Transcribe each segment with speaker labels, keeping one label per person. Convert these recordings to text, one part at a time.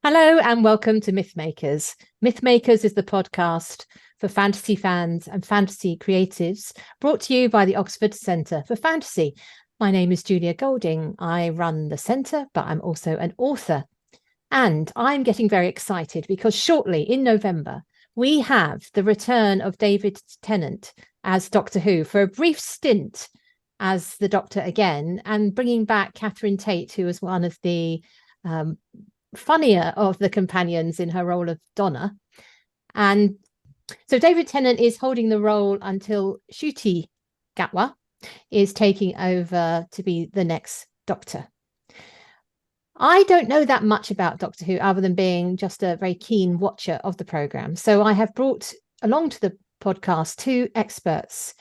Speaker 1: Hello and welcome to Mythmakers. Mythmakers is the podcast for fantasy fans and fantasy creatives, brought to you by the Oxford Centre for Fantasy. My name is Julia Golding. I run the centre, but I'm also an author. And I'm getting very excited because shortly in November, we have the return of David Tennant as Doctor Who for a brief stint as the Doctor again, and bringing back Catherine Tate, who was one of the funnier of the companions in her role of Donna. And so David Tennant is holding the role until Ncuti Gatwa is taking over to be the next Doctor. I don't know that much about Doctor Who other than being just a very keen watcher of the programme. So I have brought along to the podcast two experts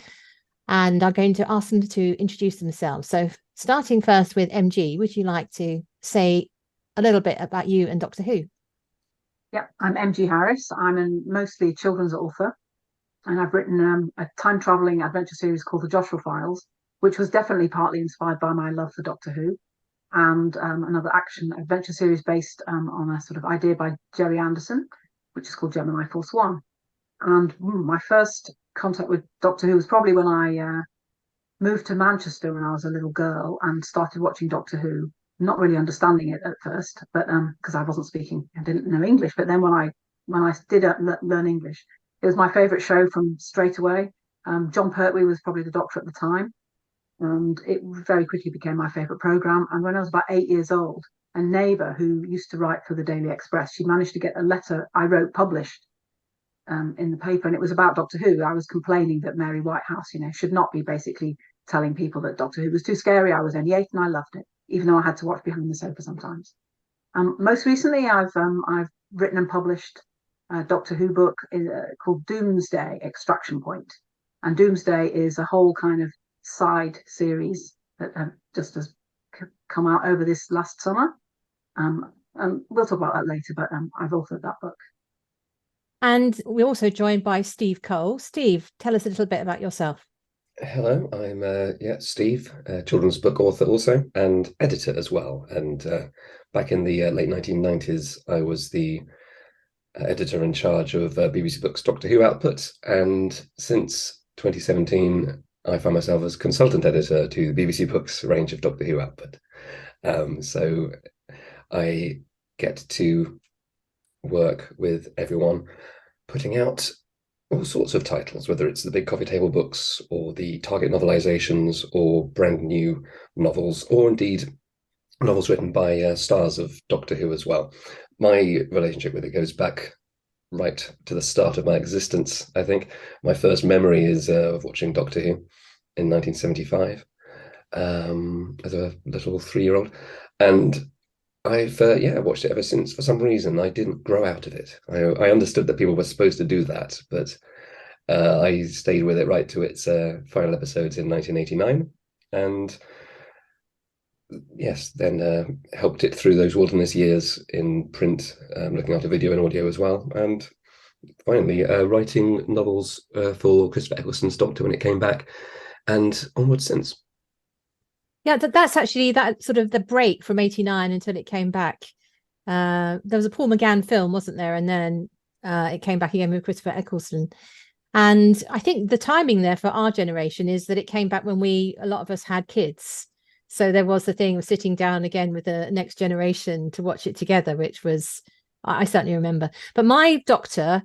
Speaker 1: and I'm going to ask them to introduce themselves. So starting first with MG, would you like to say a little bit about you and Doctor Who?
Speaker 2: Yeah, I'm MG Harris. I'm a mostly children's author, and I've written a time-traveling adventure series called The Joshua Files, which was definitely partly inspired by my love for Doctor Who, and another action adventure series based on a sort of idea by Jerry Anderson, which is called Gemini Force One. And my first contact with Doctor Who was probably when I moved to Manchester when I was a little girl and started watching Doctor Who, not really understanding it at first, but because I wasn't speaking, I didn't know English. But then when I did learn English, it was my favourite show from straight away. John Pertwee was probably the Doctor at the time, and it very quickly became my favourite programme. And when I was about 8 years old, a neighbour who used to write for the Daily Express, she managed to get a letter I wrote published in the paper, and it was about Doctor Who. I was complaining that Mary Whitehouse, should not be basically telling people that Doctor Who was too scary. I was only 8 and I loved it, even though I had to watch behind the sofa sometimes. Most recently, I've written and published a Doctor Who book called Doomsday: Extraction Point, and Doomsday is a whole kind of side series that just has come out over this last summer. And we'll talk about that later, but I've authored that book.
Speaker 1: And we're also joined by Steve Cole. Steve, tell us a little bit about yourself.
Speaker 3: Hello, I'm Steve, children's book author also and editor as well. And back in the late 1990s, I was the editor in charge of BBC Books Doctor Who output. And since 2017, I find myself as consultant editor to the BBC Books range of Doctor Who output. So I get to work with everyone putting out all sorts of titles, whether it's the big coffee table books or the Target novelizations or brand new novels, or indeed novels written by stars of Doctor Who as well. My relationship with it goes back right to the start of my existence, I think. My first memory is of watching Doctor Who in 1975 as a little 3-year-old. And I've watched it ever since. For some reason, I didn't grow out of it. I understood that people were supposed to do that, but I stayed with it right to its final episodes in 1989, and yes, then helped it through those wilderness years in print, looking after video and audio as well, and finally writing novels for Christopher Eccleston's Doctor when it came back, and onwards since.
Speaker 1: Yeah, that's actually that sort of the break from 89 until it came back. There was a Paul McGann film, wasn't there? And then it came back again with Christopher Eccleston. And I think the timing there for our generation is that it came back when a lot of us had kids. So there was the thing of sitting down again with the next generation to watch it together, which was, I certainly remember. But my Doctor,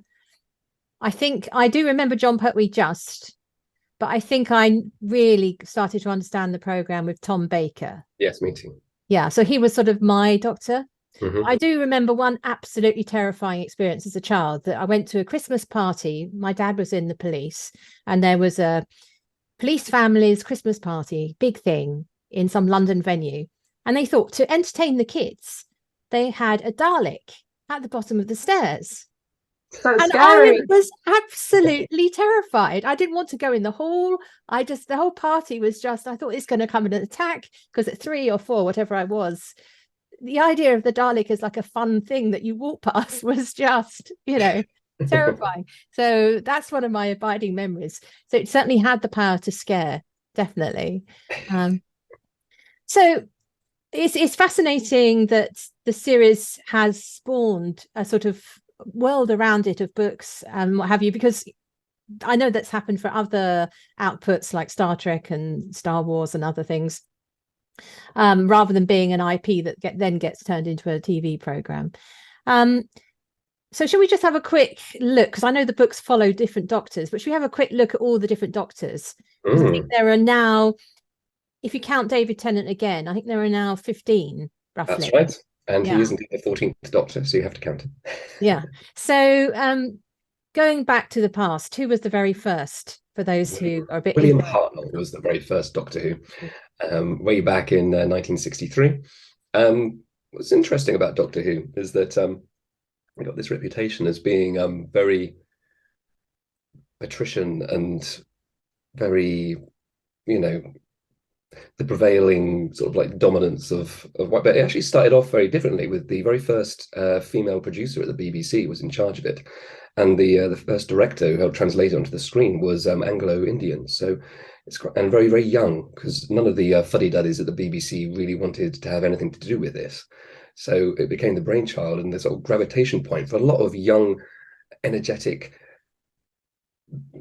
Speaker 1: I think I do remember John Pertwee but I think I really started to understand the program with Tom Baker.
Speaker 3: Yes, me too.
Speaker 1: Yeah, so he was sort of my Doctor.
Speaker 3: Mm-hmm.
Speaker 1: I do remember one absolutely terrifying experience as a child that I went to a Christmas party. My dad was in the police and there was a police family's Christmas party, big thing in some London venue. And they thought to entertain the kids, they had a Dalek at the bottom of the stairs.
Speaker 2: So
Speaker 1: and
Speaker 2: scary.
Speaker 1: I was absolutely terrified. I didn't want to go in the hall. The whole party was just, I thought it's going to come in an attack because at 3 or 4, whatever I was, the idea of the Dalek as like a fun thing that you walk past was just, terrifying. So that's one of my abiding memories. So it certainly had the power to scare, definitely. So it's fascinating that the series has spawned a sort of world around it of books and what have you, because I know that's happened for other outputs like Star Trek and Star Wars and other things, rather than being an IP that then gets turned into a TV program. So should we just have a quick look? Because I know the books follow different doctors, but should we have a quick look at all the different doctors? Because I think there are now, if you count David Tennant again, I think there are now 15, roughly.
Speaker 3: That's right. And he isn't the 14th Doctor, so you have to count him.
Speaker 1: Yeah. So going back to the past, who was the very first, for those who are a bit...
Speaker 3: William Hartnell was the very first Doctor Who, way back in 1963. What's interesting about Doctor Who is that he got this reputation as being very patrician and very, the prevailing sort of like dominance of what, but it actually started off very differently. With the very first female producer at the BBC was in charge of it, and the first director who helped translate it onto the screen was Anglo-Indian. So it's and very, very young, because none of the fuddy-duddies at the BBC really wanted to have anything to do with this. So it became the brainchild and the sort of gravitation point for a lot of young, energetic,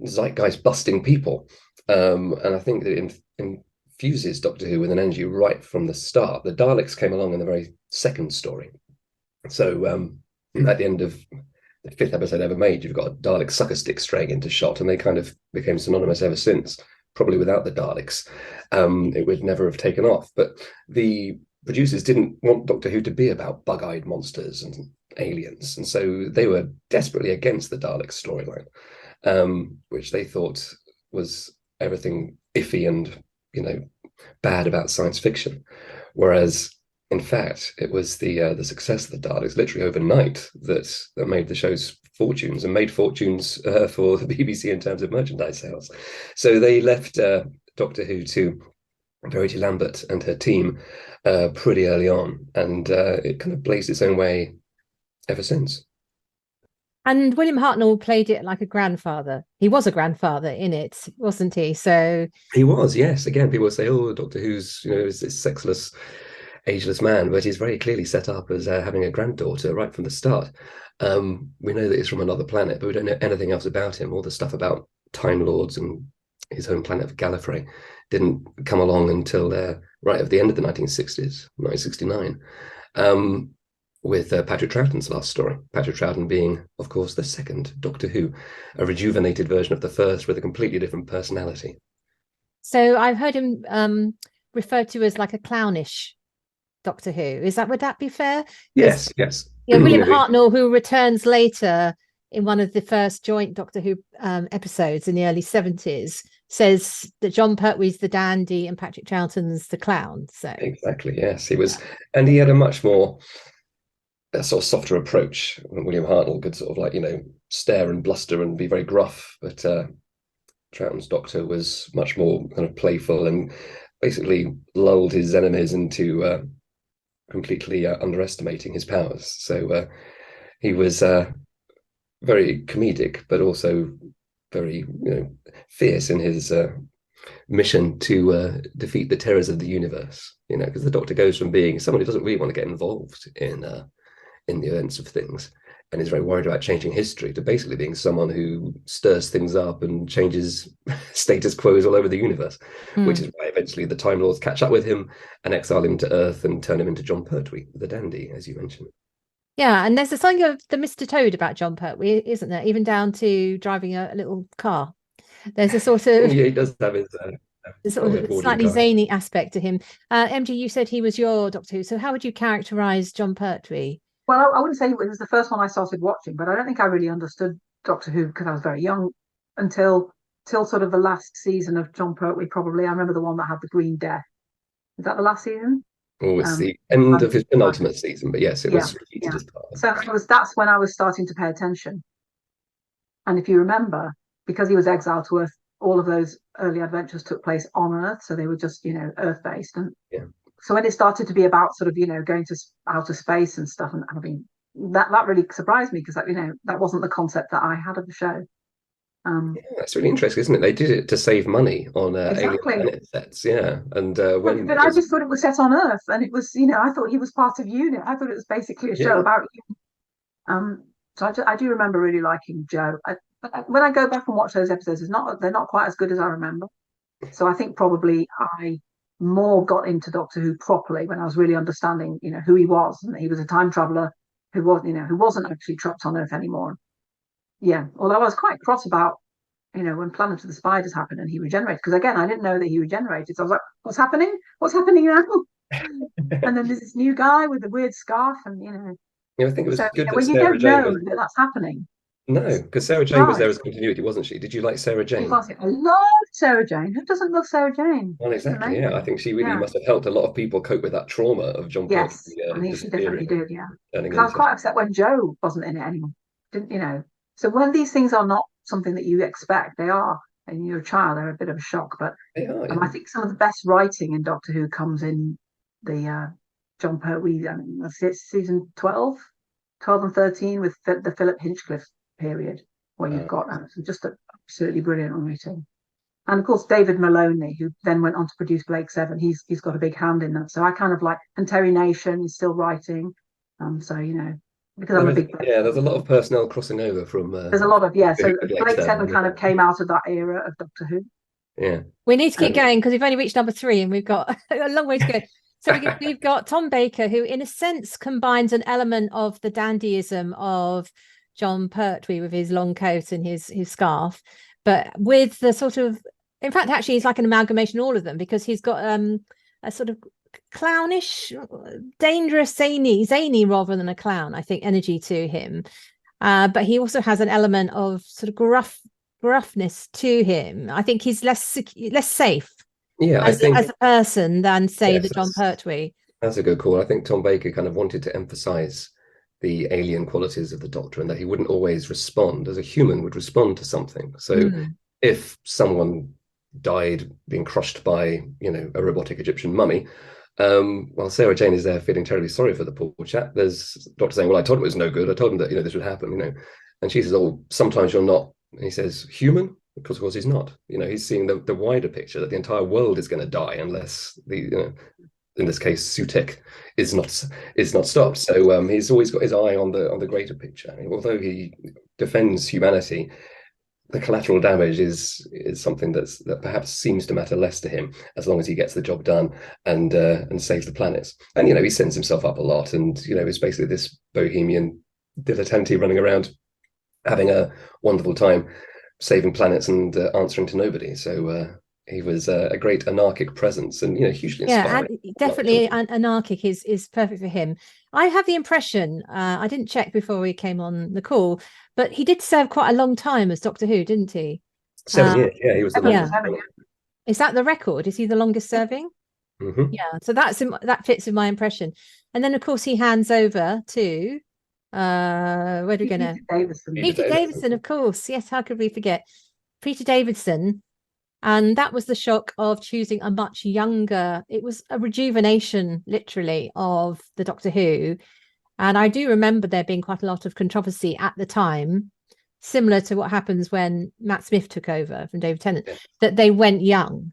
Speaker 3: zeitgeist-busting people. And I think that it infuses Doctor Who with an energy right from the start. The Daleks came along in the very second story. So at the end of the 5th episode ever made, you've got a Dalek sucker stick straying into shot, and they kind of became synonymous ever since. Probably without the Daleks, it would never have taken off. But the producers didn't want Doctor Who to be about bug-eyed monsters and aliens, and so they were desperately against the Dalek storyline, which they thought was everything iffy and bad about science fiction. Whereas in fact it was the success of the Daleks literally overnight that made the show's fortunes, and made fortunes for the BBC in terms of merchandise sales. So they left Doctor Who to Verity Lambert and her team pretty early on, and it kind of blazed its own way ever since.
Speaker 1: And William Hartnell played it like a grandfather. He was a grandfather in it, wasn't he? So
Speaker 3: he was, yes. Again, people say, "Oh, Doctor Who's is this sexless, ageless man," but he's very clearly set up as having a granddaughter right from the start. We know that he's from another planet, but we don't know anything else about him. All the stuff about Time Lords and his home planet of Gallifrey didn't come along until right at the end of the 1960s, 1969. With Patrick Troughton's last story. Patrick Troughton being, of course, the second Doctor Who, a rejuvenated version of the first with a completely different personality.
Speaker 1: So I've heard him referred to as like a clownish Doctor Who. Would that be fair?
Speaker 3: Yes.
Speaker 1: Yeah, William Hartnell, who returns later in one of the first joint Doctor Who episodes in the early 70s, says that John Pertwee's the dandy and Patrick Troughton's the clown. So
Speaker 3: exactly, yes, he was, and he had a much more sort of softer approach. William Hartnell could sort of stare and bluster and be very gruff, but Troughton's Doctor was much more kind of playful and basically lulled his enemies into completely underestimating his powers. So he was very comedic, but also very fierce in his mission to defeat the terrors of the universe. Because the Doctor goes from being someone who doesn't really want to get involved in the events of things and is very worried about changing history, to basically being someone who stirs things up and changes status quos all over the universe, which is why eventually the Time Lords catch up with him and exile him to Earth and turn him into John Pertwee, the dandy, as you mentioned.
Speaker 1: Yeah, and there's a something of the Mr. Toad about John Pertwee, isn't there? Even down to driving a little car. There's a sort of...
Speaker 3: yeah, he does have his...
Speaker 1: sort of slightly zany aspect to him. MG, you said he was your Doctor Who, so how would you characterise John Pertwee?
Speaker 2: Well, I wouldn't say it was the first one I started watching, but I don't think I really understood Doctor Who because I was very young until sort of the last season of John Pertwee, probably. I remember the one that had the Green Death. Is that the last season?
Speaker 3: Oh, it's the end of his penultimate season, but yes, it was repeated as part of it.
Speaker 2: So that's when I was starting to pay attention. And if you remember, because he was exiled to Earth, all of those early adventures took place on Earth, so they were just, Earth-based. And so when it started to be about sort of, going to outer space and stuff, and I mean, that really surprised me because that wasn't the concept that I had of the show.
Speaker 3: That's really interesting, isn't it? They did it to save money on alien
Speaker 2: Exactly.
Speaker 3: planet sets, yeah. And when
Speaker 2: But I just thought it was set on Earth, and it was, I thought he was part of UNIT. I thought it was basically a show
Speaker 3: yeah,
Speaker 2: about you. So I do remember really liking Joe. When I go back and watch those episodes, they're not quite as good as I remember. So I think probably I more got into Doctor Who properly when I was really understanding, who he was, and that he was a time traveler who wasn't actually trapped on Earth anymore. Yeah, although I was quite cross about, when Planet of the Spiders happened and he regenerated, because again, I didn't know that he regenerated. So I was like, what's happening? What's happening now? And then there's this new guy with the weird scarf, and
Speaker 3: I think it was
Speaker 2: so
Speaker 3: good that
Speaker 2: when you
Speaker 3: Sarah
Speaker 2: don't
Speaker 3: Jane
Speaker 2: know
Speaker 3: was.
Speaker 2: that that's happening,
Speaker 3: No,
Speaker 2: it's
Speaker 3: because Sarah Jane was there as
Speaker 2: surprise.
Speaker 3: continuity, wasn't she? Did you like Sarah Jane?
Speaker 2: Because I love Sarah Jane. Who doesn't love Sarah Jane?
Speaker 3: Well,
Speaker 2: She's
Speaker 3: exactly. Yeah, I
Speaker 2: amazing.
Speaker 3: think she really
Speaker 2: Yeah.
Speaker 3: must have helped a lot of people cope with that trauma of John Pertwee
Speaker 2: Yes, I think she definitely
Speaker 3: disappearing and
Speaker 2: did. Yeah,
Speaker 3: turning
Speaker 2: because I was
Speaker 3: into.
Speaker 2: quite upset when Joe wasn't in it anymore. Didn't? So when these things are not something that you expect, they are, and you're a child, they're a bit of a shock. But
Speaker 3: They are,
Speaker 2: I
Speaker 3: yeah.
Speaker 2: think some of the best writing in Doctor Who comes in the John Pertwee. I mean, that's it, season 12 and 13 with the Philip Hinchcliffe period, where you've got just absolutely brilliant writing. And of course, David Maloney, who then went on to produce Blake Seven, he's got a big hand in that. So I kind of like, and Terry Nation is still writing. So because I'm a big Blake
Speaker 3: There's a
Speaker 2: Seven
Speaker 3: lot
Speaker 2: fan.
Speaker 3: of personnel crossing over from
Speaker 2: There's a lot of
Speaker 3: Who
Speaker 2: So
Speaker 3: to Blake
Speaker 2: Blake Seven
Speaker 3: Seven.
Speaker 2: kind of came out of that era of Doctor Who.
Speaker 3: Yeah.
Speaker 1: We need to keep
Speaker 3: Um,
Speaker 1: going because we've only reached number 3 and we've got a long way to go. So we've got Tom Baker, who in a sense combines an element of the dandyism of John Pertwee with his long coat and his scarf, but with the sort of, in fact, actually, he's like an amalgamation of all of them, because he's got a sort of clownish, dangerous, zany rather than a clown, I think, energy to him. But he also has an element of sort of gruffness to him. I think he's less safe
Speaker 3: yeah, I
Speaker 1: as
Speaker 3: think
Speaker 1: a person than, say,
Speaker 3: yes,
Speaker 1: the John Pertwee.
Speaker 3: that's a good call. I think Tom Baker kind of wanted to emphasize the alien qualities of the Doctor and that he wouldn't always respond as a human would respond to something. So if someone died being crushed by, a robotic Egyptian mummy, while Sarah Jane is there feeling terribly sorry for the poor chap, there's Doctor saying, well, I told him it was no good. I told him that, this would happen, And she says, oh, sometimes you're not. And he says, human? Because of course he's not. He's seeing the wider picture that the entire world is going to die unless in this case, Sutek is not stopped. So he's always got his eye on the greater picture. Although he defends humanity, the collateral damage is something that perhaps seems to matter less to him, as long as he gets the job done and saves the planets. And he sends himself up a lot, and is basically this bohemian dilettante running around, having a wonderful time, saving planets and answering to nobody. So he was a great anarchic presence, and hugely inspiring.
Speaker 1: And definitely anarchic is perfect for him. I have the impression, I didn't check before we came on the call, but he did serve quite a long time as Doctor Who, didn't he?
Speaker 3: 7 years, yeah, he was the longest.
Speaker 1: Is that the record? Is he the longest serving?
Speaker 3: Mm-hmm.
Speaker 1: Yeah, so that fits with my impression. And then of course he hands over to where do we go now? Peter Davison, of course. Yes, how could we forget Peter Davison? And that was the shock of choosing a much younger, it was a rejuvenation, literally, of the Doctor Who. And I do remember there being quite a lot of controversy at the time, similar to what happens when Matt Smith took over from David Tennant, that they went young.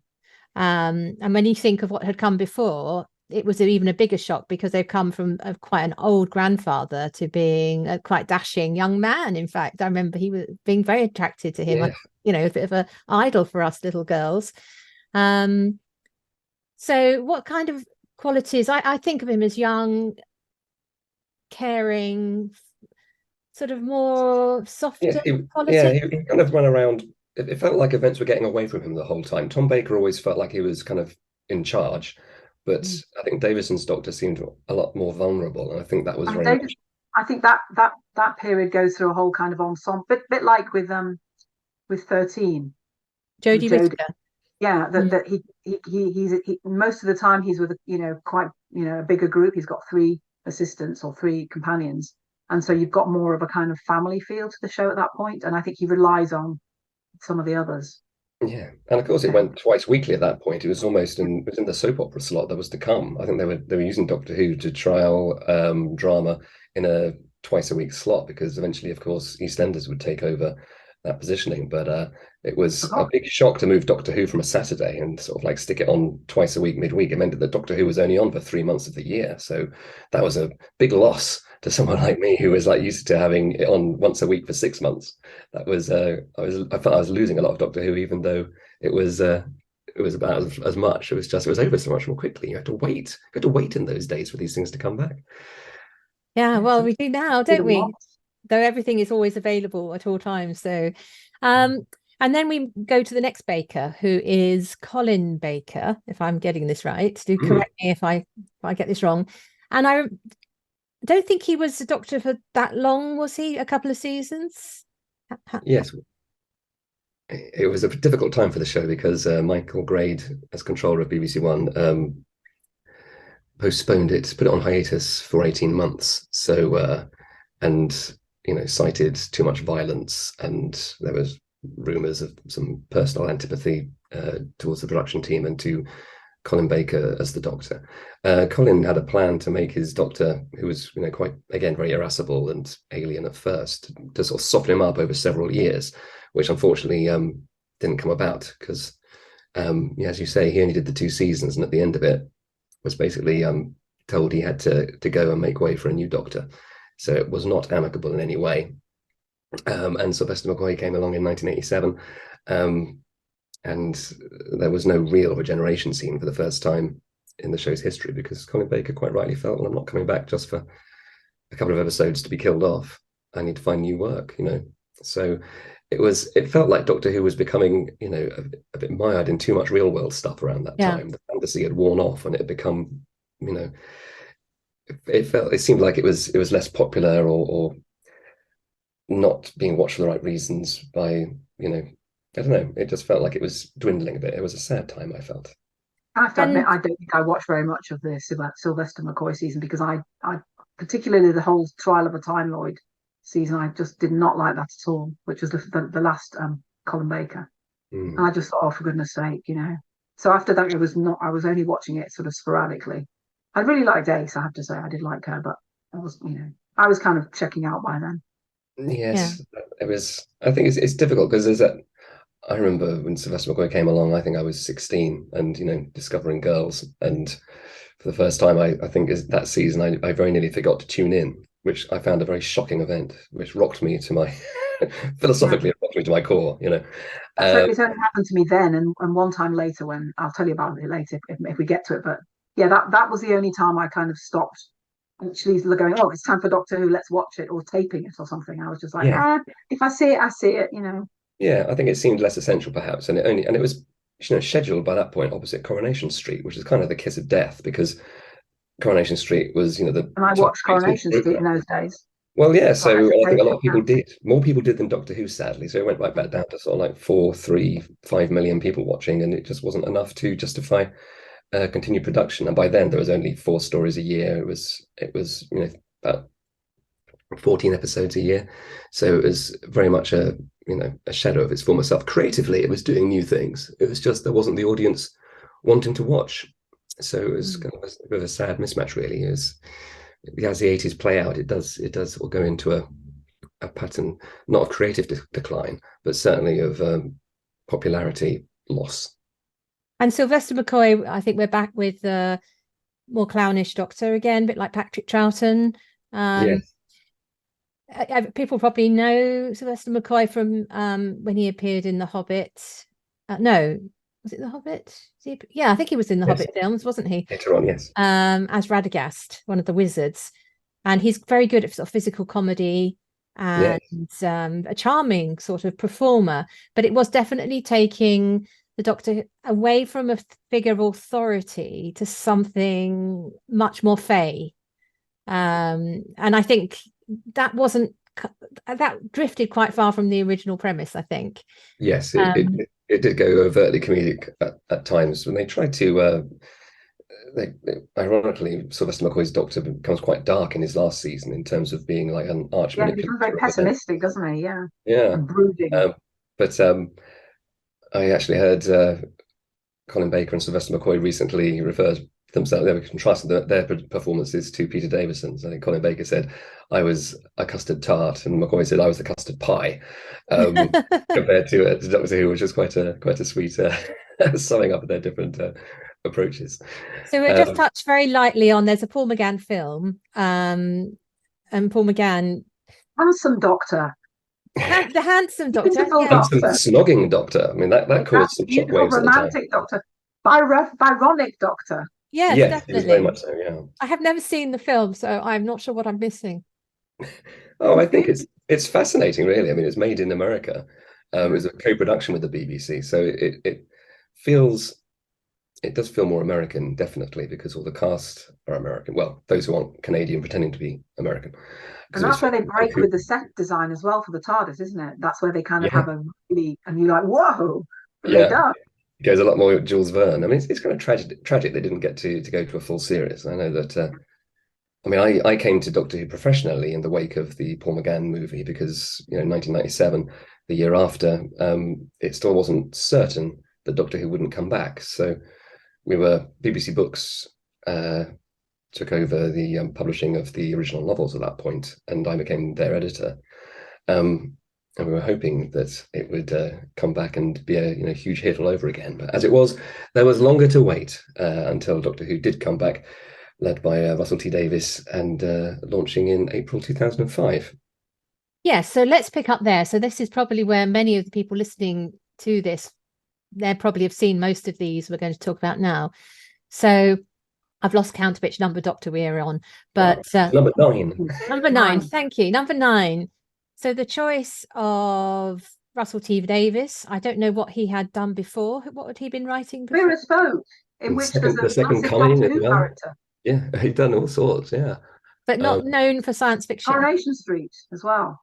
Speaker 1: And when you think of what had come before, it was even a bigger shock because they've come from quite an old grandfather to being a quite dashing young man. In fact, I remember he was being very attracted to him, a bit of an idol for us little girls. So what kind of qualities? I think of him as young, caring, sort of more softer qualities.
Speaker 3: He kind of ran around. It felt like events were getting away from him the whole time. Tom Baker always felt like he was kind of in charge, but I think Davison's Doctor seemed a lot more vulnerable, and I think that was very much.
Speaker 2: I think that period goes through a whole kind of ensemble, bit like with 13.
Speaker 1: Jodie Whittaker.
Speaker 2: Yeah, that he's most of the time he's with quite a bigger group. He's got 3 assistants or 3 companions, and so you've got more of a kind of family feel to the show at that point. And I think he relies on some of the others.
Speaker 3: Yeah, and of course it went twice weekly at that point. It was almost within the soap opera slot that was to come. I think they were using Doctor Who to trial drama in a twice a week slot, because eventually, of course, EastEnders would take over that positioning. But it was a
Speaker 2: Forgot.
Speaker 3: big shock to move Doctor Who from a Saturday and sort of like stick it on twice a week, midweek. It meant that Doctor Who was only on for 3 months of the year. So that was a big loss to someone like me who was like used to having it on once a week for 6 months. That was I felt I was losing a lot of Doctor Who, even though it was about as much. It was over so much more quickly. You had to wait. You had to wait in those days for these things to come back.
Speaker 1: Yeah,
Speaker 2: Yeah,
Speaker 1: well,
Speaker 2: so
Speaker 1: we do now,
Speaker 2: did
Speaker 1: don't
Speaker 2: a
Speaker 1: we?
Speaker 2: lot.
Speaker 1: Though everything is always available at all times. So, and then we go to the next Baker, who is Colin Baker, if I'm getting this right. Do correct me if I get this wrong. And I don't think he was a doctor for that long, was he? A couple of seasons?
Speaker 3: Yes, it was a difficult time for the show because Michael Grade, as controller of BBC One, postponed it, put it on hiatus for 18 months. So, and cited too much violence, and there was rumours of some personal antipathy towards the production team and to Colin Baker as the Doctor. Colin had a plan to make his Doctor, who was quite, again, very irascible and alien at first, to sort of soften him up over several years, which unfortunately didn't come about because, as you say, he only did the 2 seasons, and at the end of it was basically told he had to go and make way for a new Doctor. So it was not amicable in any way. And Sylvester McCoy came along in 1987, and there was no real regeneration scene for the first time in the show's history because Colin Baker quite rightly felt, well, I'm not coming back just for a couple of episodes to be killed off. I need to find new work, So it felt like Doctor Who was becoming, a bit mired in too much real world stuff around that time. The fantasy had worn off and it had become, it seemed like it was less popular or not being watched for the right reasons by, I don't know. It just felt like it was dwindling a bit. It was a sad time, I felt.
Speaker 2: I have to admit, I don't think I watched very much of the Sylvester McCoy season because I particularly the whole Trial of a Time Lord season, I just did not like that at all, which was the last Colin Baker. And I just thought, oh, for goodness sake, So after that, I was only watching it sort of sporadically. I really liked Ace, I have to say. I did like her, but I was kind of checking out by then.
Speaker 3: Yes, it was. I think it's difficult because there's that. I remember when Sylvester McCoy came along, I think I was 16 and, discovering girls. And for the first time, I think is that season, I very nearly forgot to tune in, which I found a very shocking event, which rocked me to my, philosophically, it rocked me to my core,
Speaker 2: It's only happened to me then and one time later when I'll tell you about it later if we get to it. But yeah, that was the only time I kind of stopped actually going, oh, it's time for Doctor Who, let's watch it, or taping it or something. I was just like, if I see it, I see it,
Speaker 3: Yeah, I think it seemed less essential perhaps, and it was scheduled by that point opposite Coronation Street, which is kind of the kiss of death because Coronation Street was the
Speaker 2: and I
Speaker 3: top
Speaker 2: watched
Speaker 3: rated
Speaker 2: Coronation Street in
Speaker 3: program.
Speaker 2: those days.
Speaker 3: Well, yeah,
Speaker 2: So I
Speaker 3: so
Speaker 2: had to
Speaker 3: I think a
Speaker 2: tape
Speaker 3: lot
Speaker 2: it.
Speaker 3: of people did. More people did than Doctor Who, sadly. So it went right back down to sort of like 4, 3, 5 million people watching, and it just wasn't enough to justify continued production. And by then, there was only 4 stories a year. It was about 14 episodes a year. So it was very much a shadow of its former self. Creatively, it was doing new things. It was just there wasn't the audience wanting to watch. So it was kind of a bit of a sad mismatch, really. As the 80s play out, it does sort of go into a pattern, not of creative decline, but certainly of popularity loss.
Speaker 1: And Sylvester McCoy, I think we're back with the more clownish Doctor again, a bit like Patrick Troughton.
Speaker 3: Yes.
Speaker 1: People probably know Sylvester McCoy from when he appeared in The Hobbit. No, was it The Hobbit? Yeah, I think he was in the Hobbit films, wasn't he?
Speaker 3: Later on, yes.
Speaker 1: As Radagast, one of the wizards. And he's very good at sort of physical comedy and a charming sort of performer. But it was definitely taking the Doctor away from a figure of authority to something much more fey. And I think that drifted quite far from the original premise, I think.
Speaker 3: Yes, it did go overtly comedic at times when they tried to. Ironically, Sylvester McCoy's Doctor becomes quite dark in his last season in terms of being like an arch
Speaker 2: he becomes very
Speaker 3: manipulator.
Speaker 2: pessimistic, doesn't he? Yeah.
Speaker 3: Yeah.
Speaker 2: And brooding.
Speaker 3: But I actually heard Colin Baker and Sylvester McCoy recently refer themselves. They were contrasting their performances to Peter Davison's. I think Colin Baker said I was a custard tart, and McCoy said I was the custard pie, compared to Doctor Who, which was quite a sweet summing up of their different approaches.
Speaker 1: So we'll just touch very lightly on. There's a Paul McGann film, and Paul McGann,
Speaker 2: handsome Doctor.
Speaker 1: The handsome Doctor,
Speaker 2: Beautiful
Speaker 3: handsome
Speaker 2: Doctor.
Speaker 3: snogging Doctor. I mean, that caused some
Speaker 2: beautiful
Speaker 3: shockwaves at the time.
Speaker 2: romantic Doctor. Byronic Doctor.
Speaker 1: Yes,
Speaker 3: Yes,
Speaker 1: definitely.
Speaker 3: it was very much so. Yeah.
Speaker 1: I have never seen the film, so I'm not sure what I'm missing.
Speaker 3: Oh, I think it's fascinating, really. I mean, it's made in America. It was a co-production with the BBC, so it does feel more American, definitely, because all the cast are American. Well, those who aren't Canadian pretending to be American.
Speaker 2: And that's where they break with the set design as well for the TARDIS, isn't it? That's where they kind of have a really, and you're like, whoa, they done.
Speaker 3: It goes a lot more Jules Verne. I mean, it's kind of tragic they didn't get to go to a full series. I know that. I mean, I came to Doctor Who professionally in the wake of the Paul McGann movie because, 1997, the year after, it still wasn't certain that Doctor Who wouldn't come back. So BBC Books took over the publishing of the original novels at that point, and I became their editor. And we were hoping that it would come back and be a huge hit all over again. But as it was, there was longer to wait until Doctor Who did come back, led by Russell T Davies, and launching in April 2005.
Speaker 1: Yes, so let's pick up there. So this is probably where many of the people listening to this, they probably have seen most of these we're going to talk about now. So I've lost count of which number Doctor we're on, but
Speaker 3: number 9.
Speaker 1: Number 9, thank you. Number 9. So the choice of Russell T Davies, I don't know what he had done before. What had he been writing before?
Speaker 2: Queer as Folk, in which there's a
Speaker 3: second
Speaker 2: massive
Speaker 3: coming
Speaker 2: Doctor Who
Speaker 3: well.
Speaker 2: character.
Speaker 3: Yeah, he'd done all sorts, yeah.
Speaker 1: But not known for science fiction.
Speaker 2: Coronation Street as well.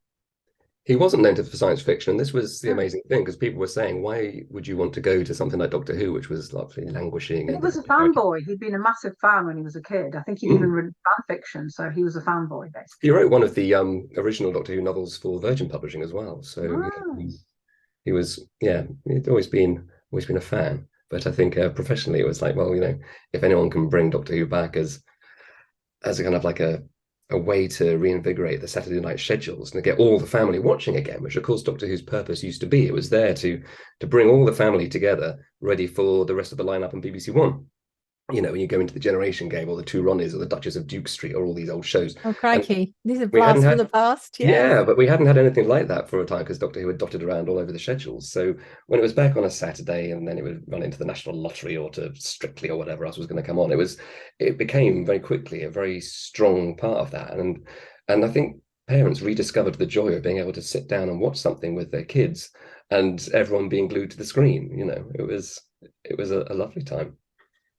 Speaker 3: He wasn't known for science fiction, and this was the amazing thing, because people were saying, why would you want to go to something like Doctor Who, which was lovely, languishing?
Speaker 2: He was a fanboy. He'd been a massive fan when he was a kid. I think he'd even written fan fiction, so he was a fanboy, basically.
Speaker 3: He wrote one of the original Doctor Who novels for Virgin Publishing as well. So he was, he'd always been a fan. But I think professionally, it was like, well, if anyone can bring Doctor Who back as a kind of like a way to reinvigorate the Saturday night schedules and to get all the family watching again, which of course Doctor Who's purpose used to be. It was there to bring all the family together, ready for the rest of the lineup on BBC One. When you go into the Generation Game or the Two Ronnies or the Duchess of Duke Street or all these old shows.
Speaker 1: Oh, crikey. These are blasts from the past.
Speaker 3: Yeah, but we hadn't had anything like that for a time because Doctor Who had dotted around all over the schedules. So when it was back on a Saturday and then it would run into the National Lottery or to Strictly or whatever else was going to come on, it became very quickly a very strong part of that. And I think parents rediscovered the joy of being able to sit down and watch something with their kids and everyone being glued to the screen. It was a lovely time.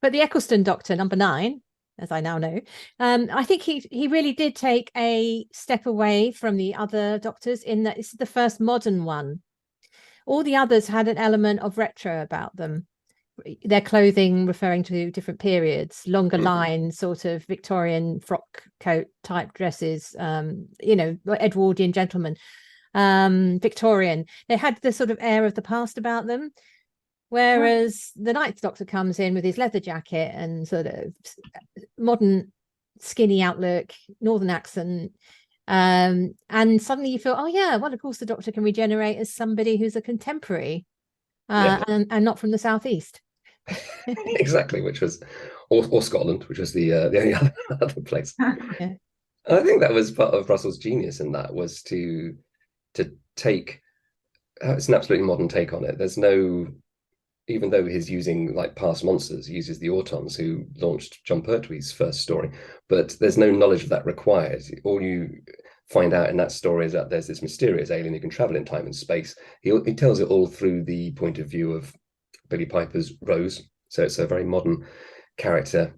Speaker 1: But the Eccleston Doctor, number 9, as I now know, I think he really did take a step away from the other Doctors in that this is the first modern one. All the others had an element of retro about them. Their clothing referring to different periods, longer lines, sort of Victorian frock coat type dresses, Edwardian gentlemen, Victorian. They had the sort of air of the past about them. Whereas the Ninth Doctor comes in with his leather jacket and sort of modern skinny outlook, northern accent, and suddenly you feel, oh yeah, well, of course the Doctor can regenerate as somebody who's a contemporary and not from the southeast.
Speaker 3: Exactly, which was or Scotland, which was the only other place.
Speaker 1: Yeah.
Speaker 3: I think that was part of Russell's genius in that, was to take it's an absolutely modern take on it. There's no, even though he's using like past monsters, he uses the Autons who launched John Pertwee's first story, but there's no knowledge of that required. All you find out in that story is that there's this mysterious alien who can travel in time and space. He tells it all through the point of view of Billie Piper's Rose, so it's a very modern character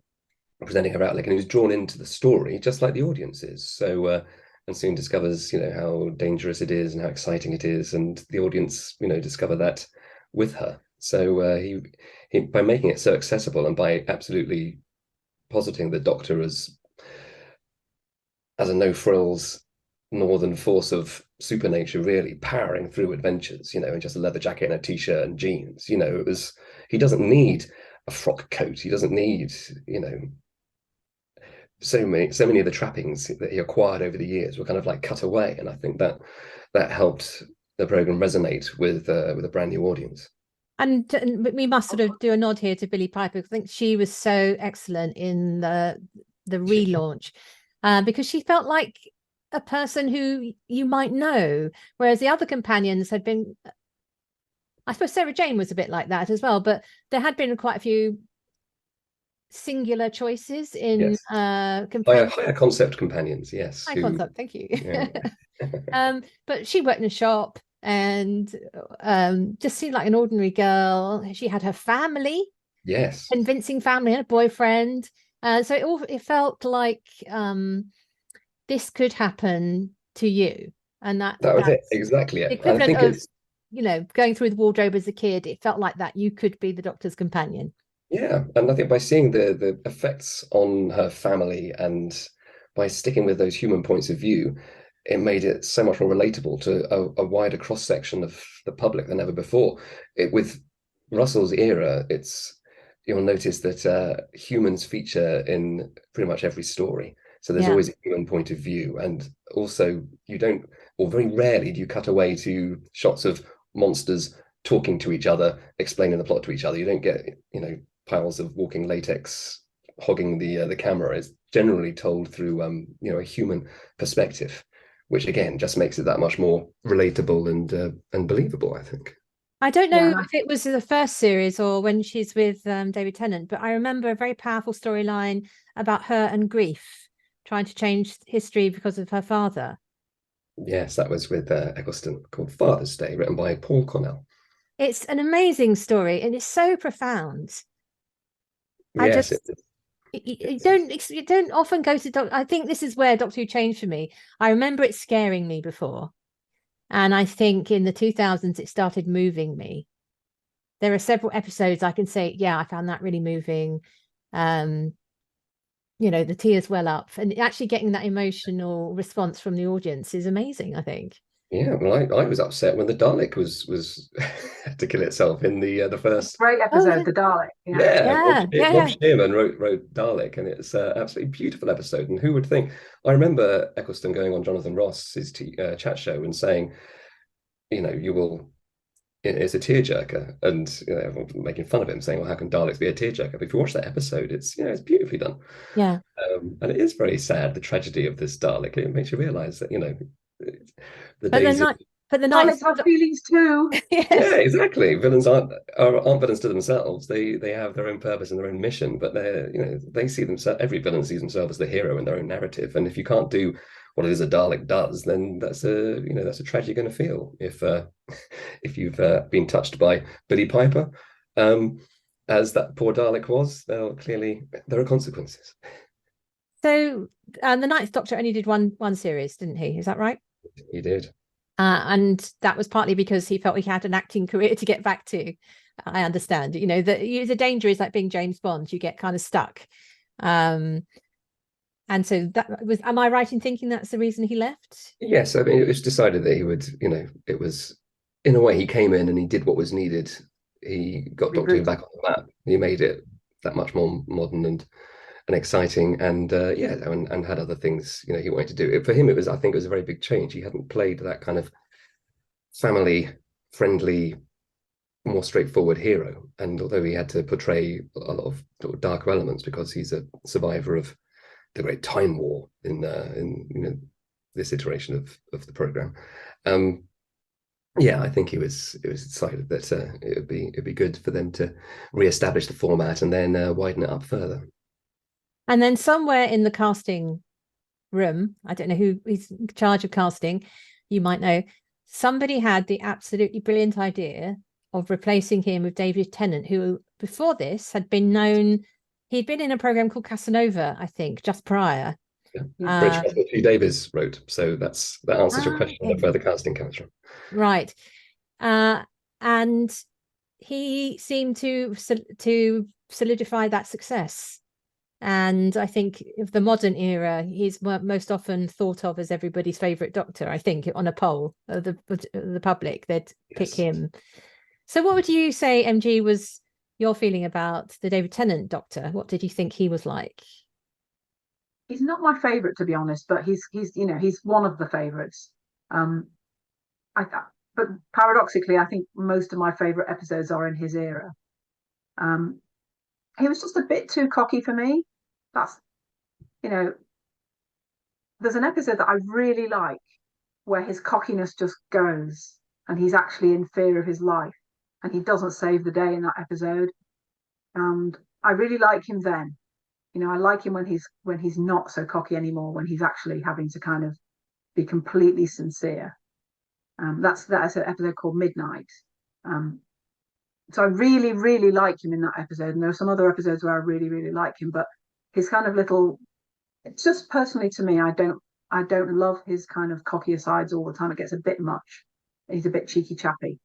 Speaker 3: presenting her outlook, and who's drawn into the story just like the audience is. So and soon discovers how dangerous it is and how exciting it is, and the audience discover that with her. So he by making it so accessible and by absolutely positing the Doctor as a no frills northern force of supernature, really powering through adventures, in just a leather jacket and a t-shirt and jeans. He doesn't need a frock coat. He doesn't need, so many of the trappings that he acquired over the years were kind of like cut away, and I think that helped the program resonate with a brand new audience.
Speaker 1: And we must sort of do a nod here to Billie Piper. I think she was so excellent in the relaunch, because she felt like a person who you might know, whereas the other companions had been, I suppose Sarah Jane was a bit like that as well, but there had been quite a few singular choices in
Speaker 3: Yes. Higher concept companions, yes.
Speaker 1: High concept, thank you.
Speaker 3: Yeah.
Speaker 1: But she worked in a shop and just seemed like an ordinary girl. She had her family,
Speaker 3: Yes.
Speaker 1: convincing family, and a boyfriend. So it felt like this could happen to you, and
Speaker 3: That was it,
Speaker 1: that's
Speaker 3: exactly
Speaker 1: the
Speaker 3: it. I
Speaker 1: equivalent
Speaker 3: think
Speaker 1: of
Speaker 3: it's
Speaker 1: going through the wardrobe as a kid. It felt like that you could be the Doctor's companion.
Speaker 3: Yeah, and I think by seeing the effects on her family and by sticking with those human points of view, it made it so much more relatable to a wider cross section of the public than ever before. With Russell's era, you'll notice that humans feature in pretty much every story. So there's
Speaker 1: Yeah.
Speaker 3: always a human point of view, and also you don't, or very rarely do you cut away to shots of monsters talking to each other, explaining the plot to each other. You don't get, piles of walking latex hogging the camera. Is generally told through a human perspective, which again just makes it that much more relatable and believable, I think.
Speaker 1: I don't know
Speaker 2: Yeah,
Speaker 1: if it was the first series or when she's with David Tennant, but I remember a very powerful storyline about her and grief, trying to change history because of her father.
Speaker 3: Yes, that was with Eccleston, called Father's Day, written by Paul Cornell.
Speaker 1: It's an amazing story and it's so profound. I
Speaker 3: Yes,
Speaker 1: just you don't often go to Doctor. I think this is where Doctor Who changed for me. I remember it scaring me before, and I think in the 2000s it started moving me. There are several episodes I can say, yeah, I found that really moving. Um, the tears well up, and actually getting that emotional response from the audience is amazing, I think.
Speaker 3: yeah. Well, I was upset when the Dalek was to kill itself in the first.
Speaker 2: great
Speaker 1: Oh
Speaker 2: episode,
Speaker 1: yeah,
Speaker 2: the Dalek. Yeah,
Speaker 3: Yeah,
Speaker 1: yeah,
Speaker 3: Rob
Speaker 1: yeah,
Speaker 3: Shearman wrote Dalek, and it's an absolutely beautiful episode. And who would think? I remember Eccleston going on Jonathan Ross's chat show and saying, you will. It's a tearjerker, and everyone making fun of him, saying, "Well, how can Daleks be a tearjerker?" But if you watch that episode, it's beautifully done,
Speaker 1: yeah.
Speaker 3: and it is very sad, the tragedy of this Dalek. It makes you realise that the
Speaker 1: But the
Speaker 3: days of
Speaker 1: night, but the night,
Speaker 2: Daleks have feelings too.
Speaker 3: yeah,
Speaker 1: yes,
Speaker 3: exactly. Villains aren't villains to themselves. They have their own purpose and their own mission, but they see themselves. Every villain sees themselves as the hero in their own narrative. And if you can't do what it is a Dalek does, then that's a tragedy you're going to feel if you've been touched by Billie Piper, as that poor Dalek was. Clearly there are consequences.
Speaker 1: So the Ninth Doctor only did one series, didn't he? Is that right?
Speaker 3: He did.
Speaker 1: And that was partly because he felt he had an acting career to get back to. I understand. The danger is like being James Bond. You get kind of stuck. And so that was. Am I right in thinking that's the reason he left?
Speaker 3: Yes, I mean it was decided that he would. It was in a way he came in and he did what was needed. He got Doctor Who
Speaker 2: Reboot.
Speaker 3: back on the map. He made it that much more modern and exciting, and yeah, and had other things he wanted to do. For him, I think it was a very big change. He hadn't played that kind of family friendly, more straightforward hero, and although he had to portray a lot of darker elements because he's a survivor of the Great Time War in this iteration of the program. Yeah, I think it was decided that it'd be good for them to re-establish the format and then widen it up further.
Speaker 1: And then somewhere in the casting room, I don't know who is in charge of casting, you might know, somebody had the absolutely brilliant idea of replacing him with David Tennant, who before this had been known, he'd been in a program called Casanova, I think, just prior.
Speaker 3: Yeah. Rich T. Davies wrote, so that answers your question
Speaker 1: Okay.
Speaker 3: of where the casting comes from.
Speaker 1: Right. And he seemed to solidify that success. And I think of the modern era, he's most often thought of as everybody's favorite Doctor. I think on a poll of the public, they'd pick him. So what would you say, MG, was your feeling about the David Tennant Doctor? What did you think he was like?
Speaker 2: He's not my favourite, to be honest, but he's he's one of the favourites. Um, I but paradoxically, I think most of my favourite episodes are in his era. Um, he was just a bit too cocky for me. That's you know, there's an episode that I really like where his cockiness just goes, and he's actually in fear of his life, and he doesn't save the day in that episode. And I really like him then. I like him when he's not so cocky anymore, when he's actually having to kind of be completely sincere. That's an episode called Midnight. Um, so I really, really like him in that episode. And there are some other episodes where I really, really like him, but his kind of little, it's just personally to me, I don't love his kind of cocky asides all the time. It gets a bit much. He's a bit cheeky chappy.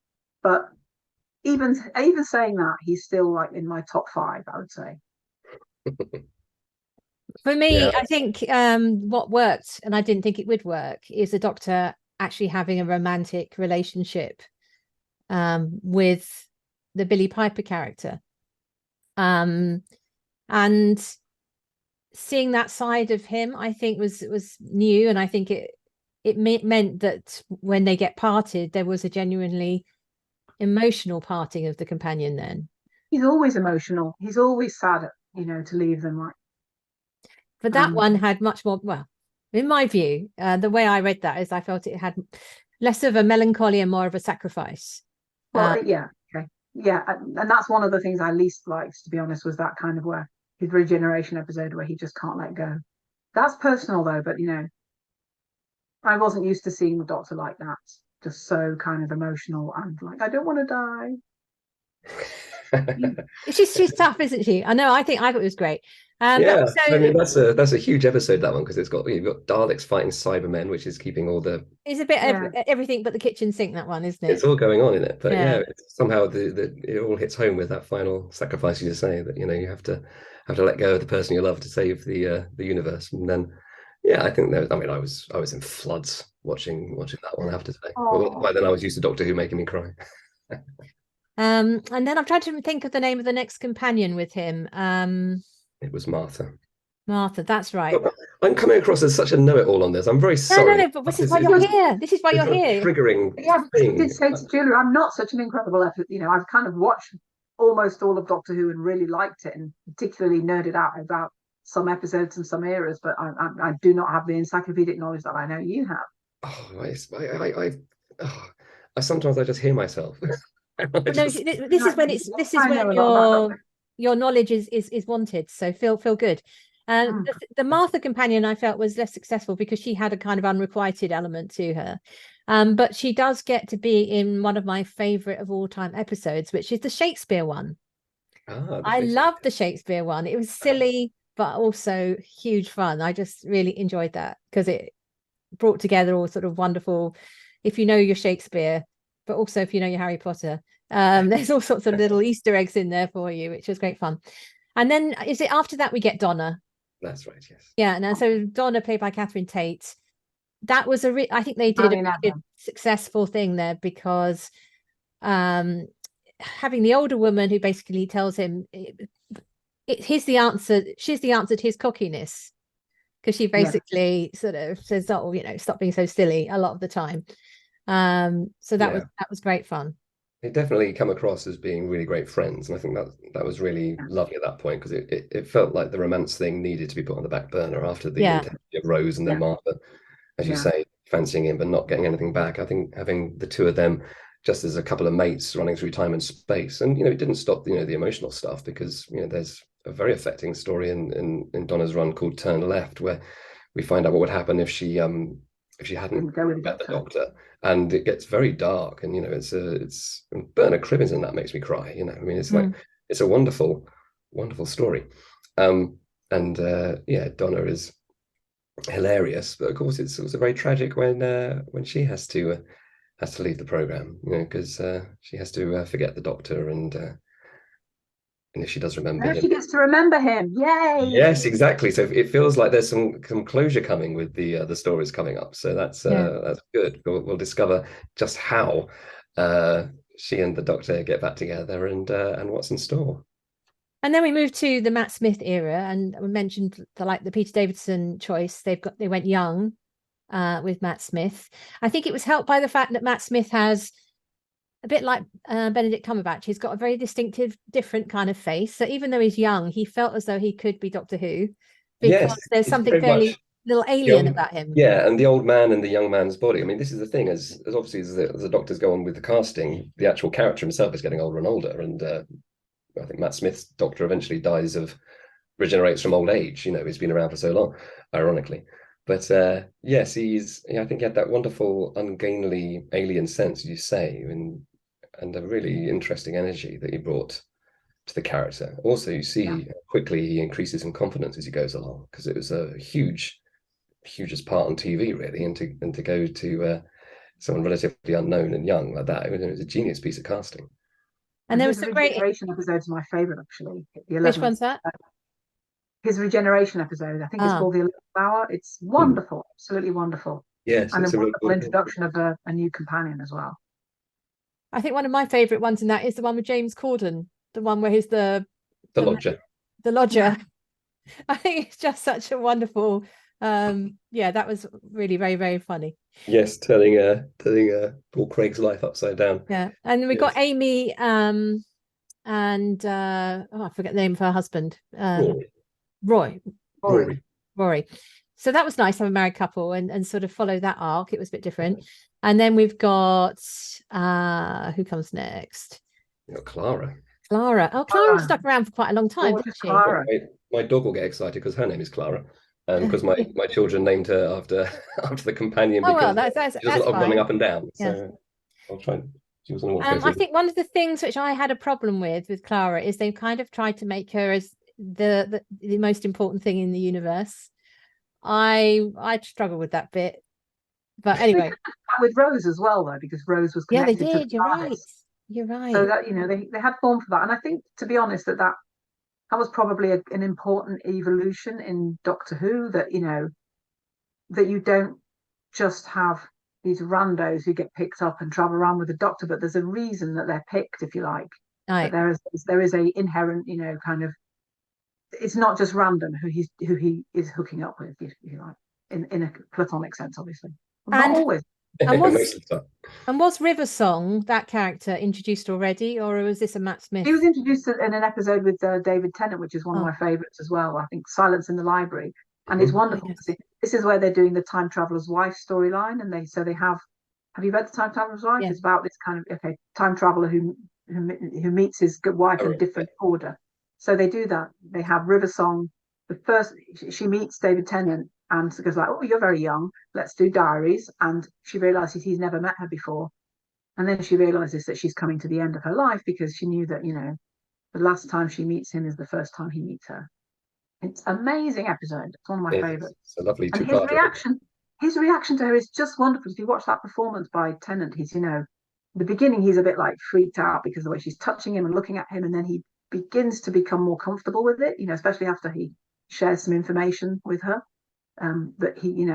Speaker 2: But even saying that, he's still like in my top 5, I would say.
Speaker 1: For me,
Speaker 3: Yeah.
Speaker 1: I think what worked, and I didn't think it would work, is the Doctor actually having a romantic relationship with the Billy Piper character. And seeing that side of him, I think was new, and I think it meant that when they get parted, there was a genuinely emotional parting of the companion. Then
Speaker 2: he's always emotional. He's always sad, to leave them. Like,
Speaker 1: but that one had much more. Well, in my view, the way I read that is I felt it had less of a melancholy and more of a sacrifice.
Speaker 2: Well, yeah, okay, yeah, and that's one of the things I least liked, to be honest, was that kind of where his regeneration episode where he just can't let go. That's personal though, but I wasn't used to seeing the Doctor like that, just so kind of emotional and like, I don't want to die.
Speaker 1: She's tough, isn't she? I know. I thought it was great.
Speaker 3: Yeah,
Speaker 1: also,
Speaker 3: I mean that's a huge episode, that one, because you've got Daleks fighting Cybermen, which is keeping all the
Speaker 1: it's a bit everything but the kitchen sink, that one, isn't it?
Speaker 3: It's all going on in it, but
Speaker 1: Yeah.
Speaker 3: somehow it all hits home with that final sacrifice. You just say that you have to let go of the person you love to save the universe, and then I think I mean I was in floods watching that one, I have to say. Well, by then I was used to Doctor Who making me cry.
Speaker 1: And then I'm trying to think of the name of the next companion with him.
Speaker 3: It was Martha.
Speaker 1: Martha, that's right.
Speaker 3: I'm coming across as such a know-it-all on this. I'm very sorry.
Speaker 1: No, but this is why you're here. This is why you're here.
Speaker 3: Triggering
Speaker 2: Yeah,
Speaker 3: thing.
Speaker 2: I did say to Julia, I'm not such an incredible effort. I've kind of watched almost all of Doctor Who and really liked it, and particularly nerded out about some episodes and some eras, but I do not have the encyclopedic knowledge that I know you have.
Speaker 3: I sometimes I just hear myself.
Speaker 1: This is when your knowledge is wanted, so feel good. The Martha companion I felt was less successful because she had a kind of unrequited element to her, but she does get to be in one of my favorite of all time episodes, which is the Shakespeare one. I love the Shakespeare one. It was silly but also huge fun. I just really enjoyed that because it brought together all sort of wonderful, if you know your Shakespeare, but also if you know your Harry Potter, there's all sorts of little Easter eggs in there for you, which was great fun. And then is it after that we get Donna?
Speaker 3: That's right, yes.
Speaker 1: Yeah, and so Donna, played by Catherine Tate, that was I think they did a really successful thing there, because having the older woman who basically tells him she's the answer to his cockiness, because she basically sort of says, oh, stop being so silly a lot of the time. So that was great fun.
Speaker 3: They definitely come across as being really great friends, and I think that was really lovely at that point, because it felt like the romance thing needed to be put on the back burner after the intensity of Rose and then Martha, as you say, fancying him but not getting anything back. I think having the two of them just as a couple of mates running through time and space, and it didn't stop the emotional stuff, because there's a very affecting story in Donna's run called Turn Left, where we find out what would happen if she hadn't met the Doctor, and it gets very dark, and it's Bernard Cribbins, and that makes me cry. I mean, it's like it's a wonderful story, and Donna is hilarious, but of course it's also very tragic when she has to leave the program, because she has to forget the Doctor, and if she does remember him,
Speaker 2: she gets to remember him. Yay!
Speaker 3: Yes, exactly. So it feels like there's some closure coming with the stories coming up. So that's good. We'll discover just how she and the Doctor get back together, and what's in store.
Speaker 1: And then we moved to the Matt Smith era, and we mentioned the Peter Davison choice. They went young with Matt Smith. I think it was helped by the fact that Matt Smith has a bit like Benedict Cumberbatch. He's got a very distinctive, different kind of face. So even though he's young, he felt as though he could be Doctor Who because
Speaker 3: Yes,
Speaker 1: there's
Speaker 3: it's
Speaker 1: something
Speaker 3: very
Speaker 1: fairly
Speaker 3: much
Speaker 1: little
Speaker 3: the
Speaker 1: alien about him.
Speaker 3: yeah, and the old man and the young man's body. I mean, this is the thing, as obviously as the doctors go on with the casting, the actual character himself is getting older and older. And I think Matt Smith's doctor eventually regenerates from old age. He's been around for so long, ironically. But yes, I think he had that wonderful, ungainly alien sense, as you say, and a really interesting energy that he brought to the character. Also, you see quickly he increases in confidence as he goes along, because it was a hugest part on TV, really, and to go to someone relatively unknown and young like that, it was a genius piece of casting.
Speaker 1: And there was
Speaker 2: his
Speaker 1: some great.
Speaker 2: regeneration episode is my favourite, actually. The 11th.
Speaker 1: Which one's that?
Speaker 2: His regeneration episode. I think it's called the 11th Hour. It's wonderful, absolutely wonderful.
Speaker 3: Yes,
Speaker 2: and
Speaker 3: it's
Speaker 2: a
Speaker 3: a really
Speaker 2: wonderful
Speaker 3: cool
Speaker 2: introduction of a new companion as well.
Speaker 1: I think one of my favourite ones in that is the one with James Corden, the one where he's the
Speaker 3: lodger.
Speaker 1: The lodger. Yeah. I think it's just such a wonderful. That was really very, very funny.
Speaker 3: Yes, turning Paul Craig's life upside down.
Speaker 1: Yeah, and we got Amy and I forget the name of her husband. Rory. So that was nice to have a married couple and sort of follow that arc. It was a bit different. And then we've got who comes next?
Speaker 3: Clara.
Speaker 1: Oh, Clara stuck around for quite a long time, didn't she?
Speaker 3: Clara. My dog will get excited because her name is Clara. Because my children named her after the companion.
Speaker 1: Oh, well,
Speaker 3: that's
Speaker 1: that's
Speaker 3: a lot of running up and down.
Speaker 1: Yeah.
Speaker 3: So I'll try.
Speaker 1: I think one of the things which I had a problem with Clara is they kind of tried to make her as the most important thing in the universe. I struggle with that bit, but anyway.
Speaker 2: With Rose as well, though, because Rose was connected.
Speaker 1: Yeah, they did.
Speaker 2: To the
Speaker 1: You're right.
Speaker 2: So that they had form for that, and I think, to be honest, that was probably an important evolution in Doctor Who. That that you don't just have these randos who get picked up and travel around with the Doctor, but there's a reason that they're picked, if you like.
Speaker 1: Right.
Speaker 2: That there is a inherent, kind of. It's not just random who he is hooking up with, if you like, in a platonic sense, obviously. Not always.
Speaker 1: And was River Song, that character, introduced already, or was this a Matt Smith?
Speaker 2: He was introduced in an episode with David Tennant, which is one of my favourites as well. I think Silence in the Library, and it's wonderful. This is where they're doing the time traveler's wife storyline, and they have. Have you read the time traveler's wife? Yeah. It's about this kind of time traveler who meets his wife in a different order. So they do that. They have River Song. The first she meets David Tennant. And goes like, oh, you're very young. Let's do diaries. And she realizes he's never met her before. And then she realizes that she's coming to the end of her life because she knew that, the last time she meets him is the first time he meets her. It's an amazing episode. It's one of my favorites.
Speaker 3: It's a lovely
Speaker 2: and his reaction to her is just wonderful. If you watch that performance by Tennant, he's, the beginning, he's a bit like freaked out because of the way she's touching him and looking at him. And then he begins to become more comfortable with it, especially after he shares some information with her. That he,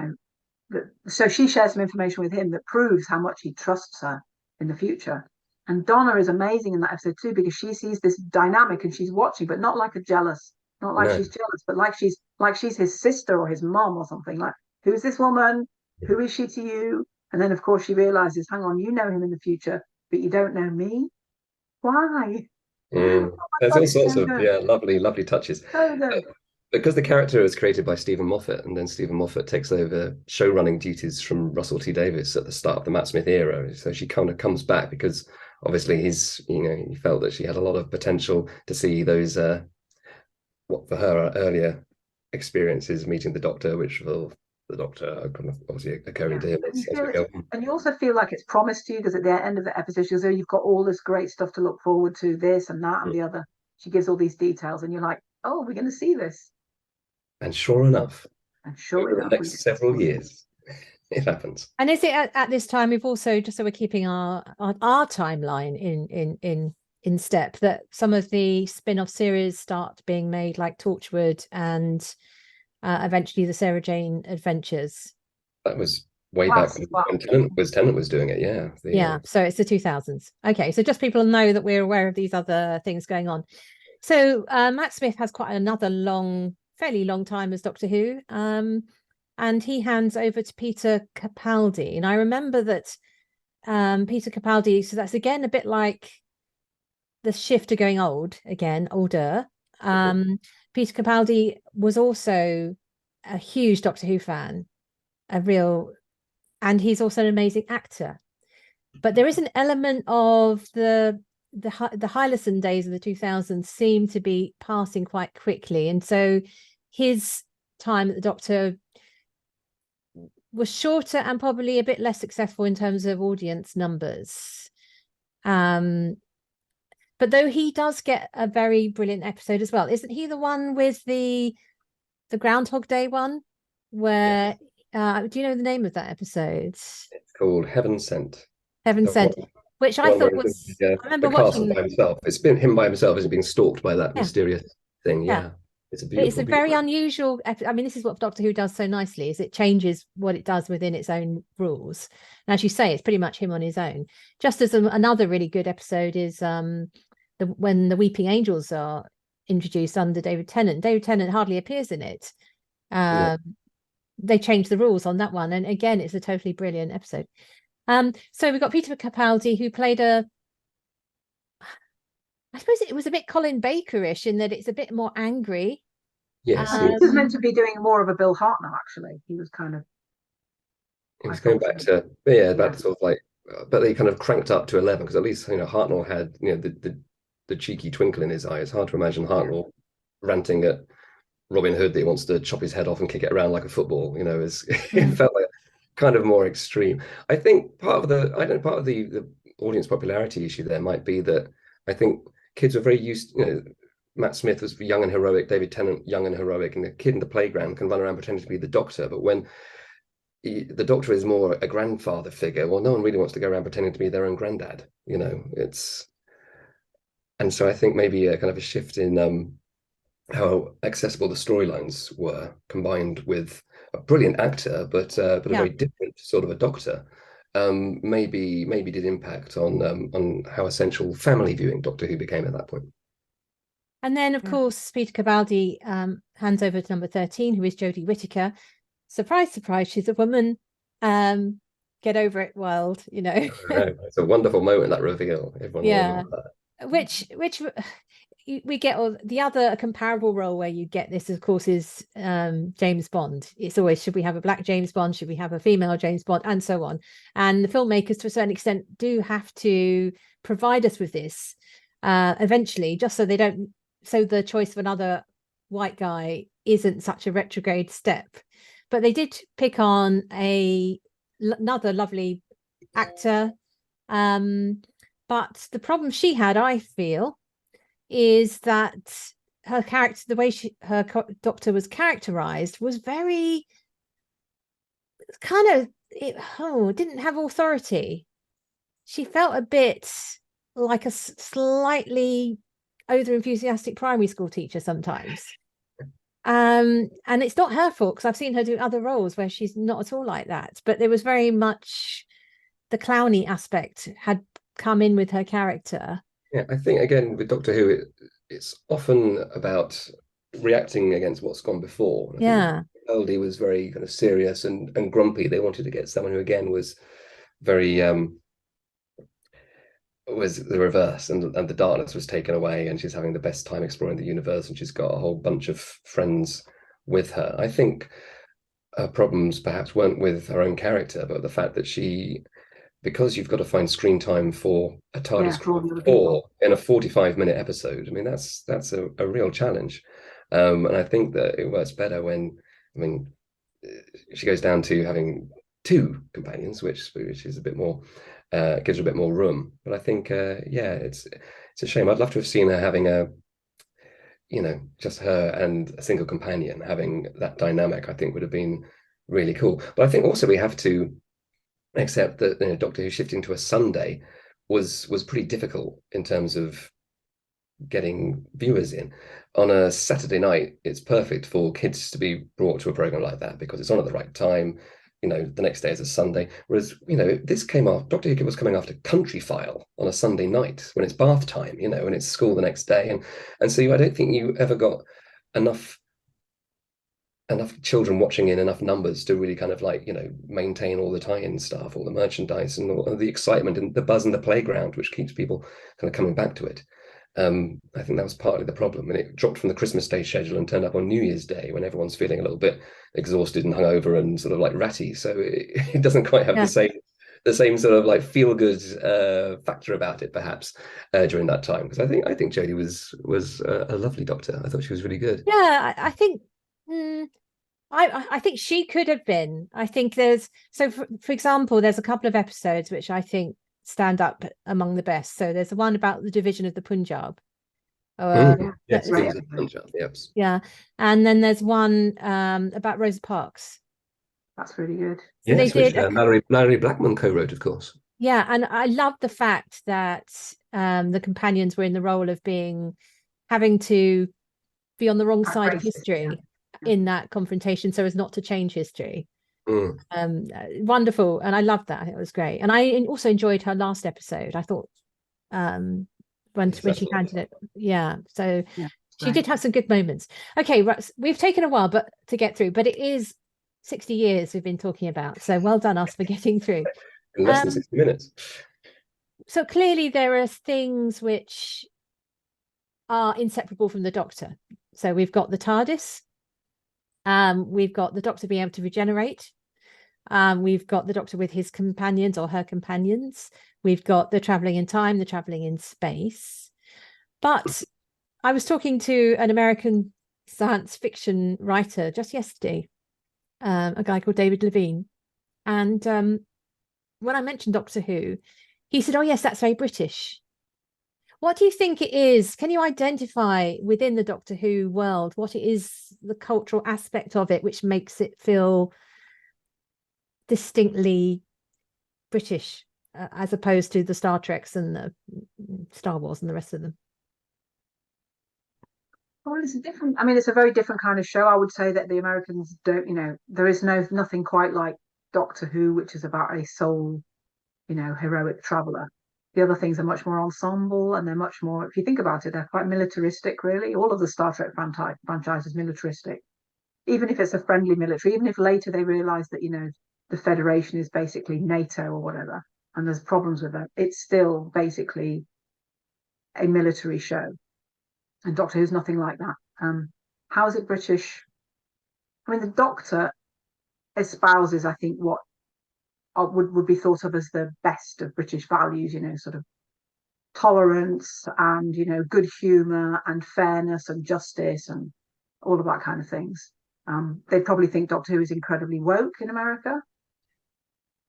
Speaker 2: so she shares some information with him that proves how much he trusts her in the future. And Donna is amazing in that episode too, because she sees this dynamic and she's watching, but not like she's jealous, but like she's his sister or his mom or something. Like, who is this woman? Who is she to you? And then, of course, she realizes, hang on, you know him in the future, but you don't know me. Why?
Speaker 3: There's all sorts of lovely touches.
Speaker 2: So good.
Speaker 3: Because the character is created by Stephen Moffat, and then Stephen Moffat takes over show-running duties from Russell T Davies at the start of the Matt Smith era. So she kind of comes back because obviously he felt that she had a lot of potential to see those what for her earlier experiences meeting the Doctor, which will the Doctor obviously occurring to him.
Speaker 2: And you also feel like it's promised to you, because at the end of the episode she goes, oh, you've got all this great stuff to look forward to, this and that and the other. She gives all these details and you're like, oh, we're going to see this.
Speaker 3: And sure enough,
Speaker 2: over
Speaker 3: the next several years, it happens.
Speaker 1: And is it at this time we've also, just so we're keeping our timeline in step, that some of the spin-off series start being made, like Torchwood and eventually the Sarah Jane Adventures?
Speaker 3: That was way back when Tennant was doing it,
Speaker 1: yeah. So it's the 2000s. Okay, so just people know that we're aware of these other things going on. So Matt Smith has quite another fairly long time as Doctor Who. And he hands over to Peter Capaldi. And I remember that Peter Capaldi, so that's again a bit like the shift to going older. Peter Capaldi was also a huge Doctor Who fan, and he's also an amazing actor. But there is an element of the Hylison days of the 2000s seem to be passing quite quickly, and so his time at the Doctor was shorter and probably a bit less successful in terms of audience numbers. But though he does get a very brilliant episode as well, isn't he the one with the Groundhog Day one? Where do you know the name of that episode?
Speaker 3: It's called Heaven Sent.
Speaker 1: Heaven
Speaker 3: The
Speaker 1: Sent,
Speaker 3: one,
Speaker 1: which
Speaker 3: the
Speaker 1: I
Speaker 3: one where
Speaker 1: thought was.
Speaker 3: the,
Speaker 1: I remember
Speaker 3: the castle
Speaker 1: watching.
Speaker 3: by himself. It's been him by himself, isn't being stalked by that
Speaker 1: Yeah,
Speaker 3: mysterious thing.
Speaker 1: yeah.
Speaker 3: Yeah, it's a
Speaker 1: It's
Speaker 3: beautiful,
Speaker 1: a very
Speaker 3: beautiful.
Speaker 1: unusual. I mean, this is what Doctor Who does so nicely: is it changes what it does within its own rules. And as you say, it's pretty much him on his own. Just as another really good episode is when the Weeping Angels are introduced under David Tennant. David Tennant hardly appears in it.
Speaker 3: Yeah.
Speaker 1: They changed the rules on that one, and again, it's a totally brilliant episode. So we've got Peter Capaldi, who played I suppose it was a bit Colin Baker-ish in that it's a bit more angry.
Speaker 3: Yes,
Speaker 2: He was meant to be doing more of a Bill Hartnell, actually. He was kind of.
Speaker 3: it was going back to that sort of like, but they kind of cranked up to 11 because at least Hartnell had the cheeky twinkle in his eye. It's hard to imagine Hartnell ranting at Robin Hood that he wants to chop his head off and kick it around like a football. It felt like kind of more extreme. I think part of the audience popularity issue there might be that I think kids were very used. Matt Smith was young and heroic, David Tennant young and heroic, and the kid in the playground can run around pretending to be the Doctor. But when the Doctor is more a grandfather figure, well, no one really wants to go around pretending to be their own granddad. And so I think maybe a kind of a shift in how accessible the storylines were, combined with a brilliant actor, but a very different sort of a Doctor, maybe did impact on how essential family viewing Doctor Who became at that point.
Speaker 1: And then, of course, Peter Capaldi hands over to number 13, who is Jodie Whittaker. Surprise, surprise, she's a woman. Get over it, world,
Speaker 3: It's a wonderful moment, that reveal. Everyone will remember that.
Speaker 1: Which we get the other comparable role where you get this, of course, is James Bond. It's always, should we have a black James Bond? Should we have a female James Bond? And so on. And the filmmakers, to a certain extent, do have to provide us with this eventually, just so the choice of another white guy isn't such a retrograde step. But they did pick on another lovely actor. But the problem she had, I feel, is that her character, the way her Doctor was characterized, was very kind of didn't have authority. She felt a bit like a slightly over enthusiastic primary school teacher sometimes. And it's not her fault, because I've seen her do other roles where she's not at all like that, but there was very much the clowny aspect had come in with her character.
Speaker 3: Yeah, I think again with Doctor Who, it's often about reacting against what's gone before. Capaldi was very kind of serious and grumpy. They wanted to get someone who again was very was the reverse, and the darkness was taken away, and she's having the best time exploring the universe, and she's got a whole bunch of friends with her. I think her problems perhaps weren't with her own character, but the fact that because you've got to find screen time for a TARDIS or in a 45-minute episode. I mean, that's a real challenge. And I think that it works better when, she goes down to having two companions, which is a bit more, gives her a bit more room. But I think, it's a shame. I'd love to have seen her having just her and a single companion having that dynamic. I think would have been really cool. But I think also we have to accept that Doctor Who shifting to a Sunday was pretty difficult in terms of getting viewers in. On a Saturday night, it's perfect for kids to be brought to a program like that because it's on at the right time. the next day is a Sunday. Whereas, this came off, Doctor Who was coming after Country File on a Sunday night when it's bath time, and it's school the next day. And so I don't think you ever got enough children watching in enough numbers to really kind of maintain all the tie-in stuff, all the merchandise, and all the excitement and the buzz in the playground, which keeps people kind of coming back to it. I think that was partly the problem, and it dropped from the Christmas Day schedule and turned up on New Year's Day when everyone's feeling a little bit exhausted and hungover and sort of ratty. So it doesn't quite have the same sort of feel good factor about it, perhaps, during that time. Because I think Jodie was a lovely Doctor. I thought she was really good.
Speaker 1: Yeah, I think. I think she could have been. I think for example, there's a couple of episodes which I think stand up among the best. So there's the one about the division of the Punjab.
Speaker 3: Yes, Punjab, yes.
Speaker 1: Yeah, and then there's one about Rosa Parks.
Speaker 2: That's really good.
Speaker 1: So
Speaker 3: yes, they did. Larry Blackman co-wrote, of course.
Speaker 1: Yeah, and I love the fact that the companions were in the role of having to be on the wrong side of history in that confrontation, so as not to change history. Wonderful, and I loved that. I think it was great, and I also enjoyed her last episode. I thought when she handed it, she did have some good moments. Okay, we've taken a while to get through, but it is 60 years we've been talking about, so well done us for getting through
Speaker 3: in less than 60 minutes.
Speaker 1: So clearly there are things which are inseparable from the Doctor. So we've got the TARDIS, we've got the Doctor being able to regenerate, we've got the Doctor with his companions or her companions, we've got the traveling in time, the traveling in space. But I was talking to an American science fiction writer just yesterday, a guy called David Levine, and when I mentioned Doctor Who, he said, "Oh yes, that's very British." What do you think it is? Can you identify within the Doctor Who world what it is, the cultural aspect of it, which makes it feel distinctly British, as opposed to the Star Treks and the Star Wars and the rest of them?
Speaker 2: Well, it's different. I mean, it's a very different kind of show. I would say that the Americans don't, there is nothing quite like Doctor Who, which is about a sole, heroic traveller. The other things are much more ensemble, and they're much more, if you think about it, they're quite militaristic, really. All of the Star Trek franchise is militaristic. Even if it's a friendly military, even if later they realise that, the Federation is basically NATO or whatever, and there's problems with that, it's still basically a military show. And Doctor Who's nothing like that. How is it British? I mean, the Doctor espouses, I think, what would be thought of as the best of British values, sort of tolerance and, good humour and fairness and justice and all of that kind of things. They probably think Doctor Who is incredibly woke in America.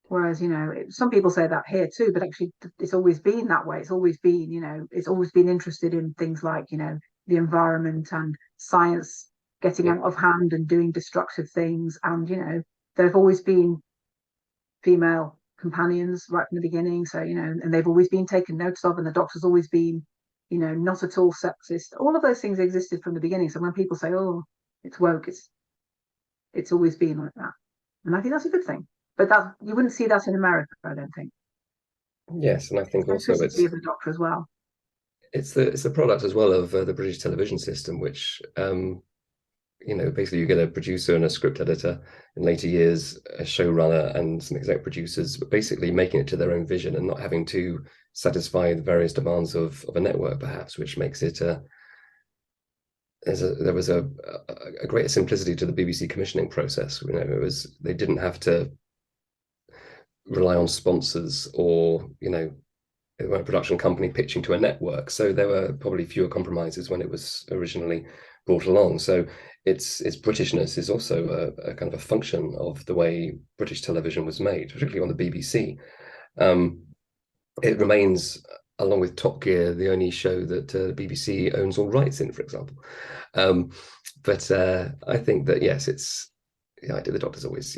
Speaker 2: Whereas, some people say that here too, but actually it's always been that way. It's always been, it's always been interested in things like, the environment and science getting out of hand and doing destructive things. And, there have always been female companions right from the beginning. So, and they've always been taken notice of, and the Doctor's always been, not at all sexist. All of those things existed from the beginning. So when people say, oh, it's woke, it's always been like that. And I think that's a good thing. But that you wouldn't see that in America, I don't think.
Speaker 3: Yes, and I think also it's
Speaker 2: of the Doctor as well.
Speaker 3: It's the product as well of the British television system, which basically you get a producer and a script editor, in later years a showrunner and some exec producers, but basically making it to their own vision and not having to satisfy the various demands of a network, perhaps, which makes it there was a greater simplicity to the BBC commissioning process. They didn't have to rely on sponsors or they were a production company pitching to a network, so there were probably fewer compromises when it was originally brought along. So its Britishness is also a kind of a function of the way British television was made, particularly on the BBC. It remains, along with Top Gear, the only show that the BBC owns all rights in, for example. But I think that, yes, the Doctor's always,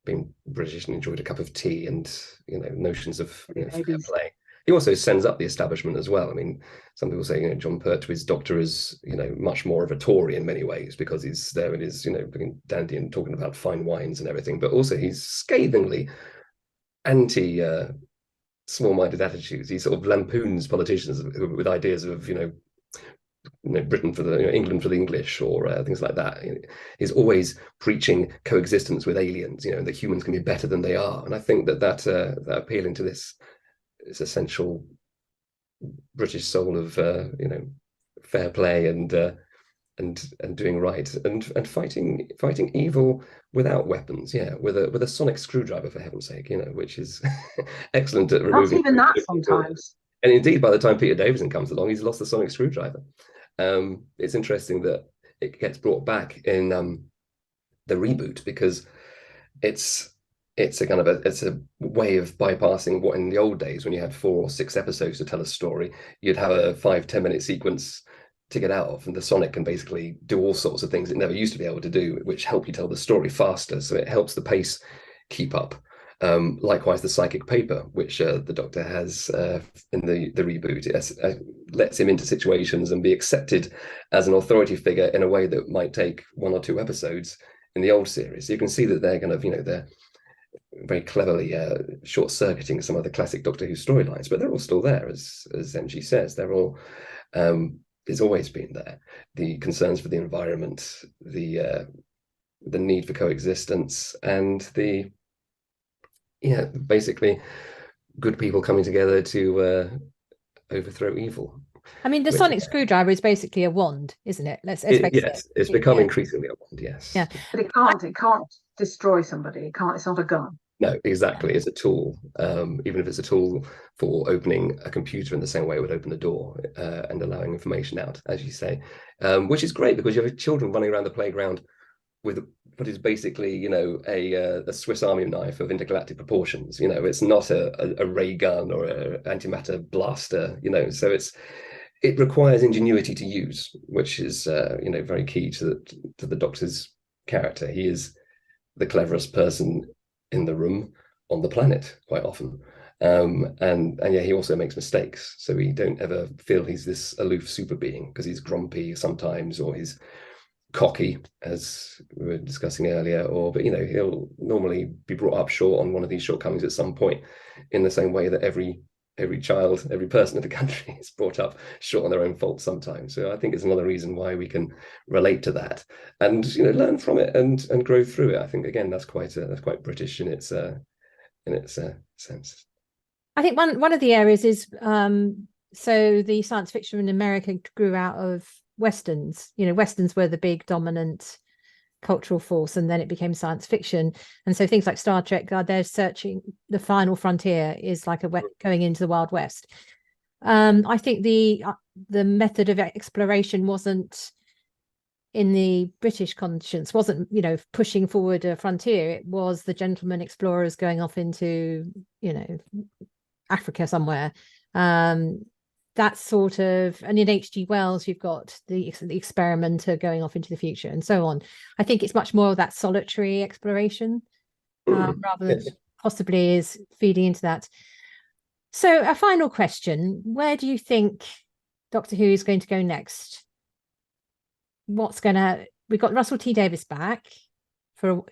Speaker 3: been British and enjoyed a cup of tea and, notions of fair play. he also sends up the establishment as well. I mean, some people say, John Pertwee's Doctor is, much more of a Tory in many ways because he's there and is, being dandy and talking about fine wines and everything, but also he's scathingly anti small-minded attitudes. He sort of lampoons politicians with ideas of, Britain for the England for the English or things like that. He's always preaching coexistence with aliens, and that humans can be better than they are. And I think that appealing to this essential British soul of fair play and doing right and fighting evil without weapons, with a sonic screwdriver, for heaven's sake, which is excellent at
Speaker 2: Not
Speaker 3: removing.
Speaker 2: even that sometimes.
Speaker 3: And indeed, by the time Peter Davison comes along, he's lost the sonic screwdriver. It's interesting that it gets brought back in the reboot because it's a kind of it's a way of bypassing what in the old days, when you had 4 or 6 episodes to tell a story, you'd have a 5-10 minute sequence to get out of, and the Sonic can basically do all sorts of things it never used to be able to do, which help you tell the story faster. So it helps the pace keep up. Likewise, the psychic paper, which the Doctor has in the reboot, it lets him into situations and be accepted as an authority figure in a way that might take 1 or 2 episodes in the old series. So you can see that they're kind of, they're very cleverly short-circuiting some of the classic Doctor Who storylines, but they're all still there, as MG says. They're all it's always been there. The concerns for the environment, the need for coexistence, and the basically good people coming together to overthrow evil.
Speaker 1: I mean, the sonic screwdriver is basically a wand, isn't it? Let's face
Speaker 3: yes,
Speaker 1: it.
Speaker 3: It's become increasingly a wand. Yes.
Speaker 1: Yeah,
Speaker 2: but it can't destroy somebody. It can't. It's not a gun.
Speaker 3: No, exactly. It's a tool. Even if it's a tool for opening a computer in the same way it would open the door and allowing information out, as you say, which is great because you have children running around the playground with what is basically, a Swiss Army knife of intergalactic proportions. It's not a ray gun or an antimatter blaster. So it requires ingenuity to use, which is very key to the Doctor's character. He is the cleverest person in the room on the planet quite often, and he also makes mistakes, so we don't ever feel he's this aloof super being, because he's grumpy sometimes, or he's cocky, as we were discussing earlier, but he'll normally be brought up short on one of these shortcomings at some point, in the same way that every child, every person in the country is brought up short on their own faults sometimes. So I think it's another reason why we can relate to that and learn from it and grow through it. I think again that's quite British in its sense.
Speaker 1: I think one of the areas is so the science fiction in America grew out of Westerns. Westerns were the big dominant cultural force, and then it became science fiction. And so things like Star Trek, they're searching the final frontier, is like going into the Wild West. I think the method of exploration wasn't in the British conscience, wasn't pushing forward a frontier. It was the gentleman explorers going off into Africa somewhere. That sort of, and in H.G. Wells, you've got the experimenter going off into the future and so on. I think it's much more of that solitary exploration rather than possibly is feeding into that. So a final question, where do you think Doctor Who is going to go next? We've got Russell T Davies back for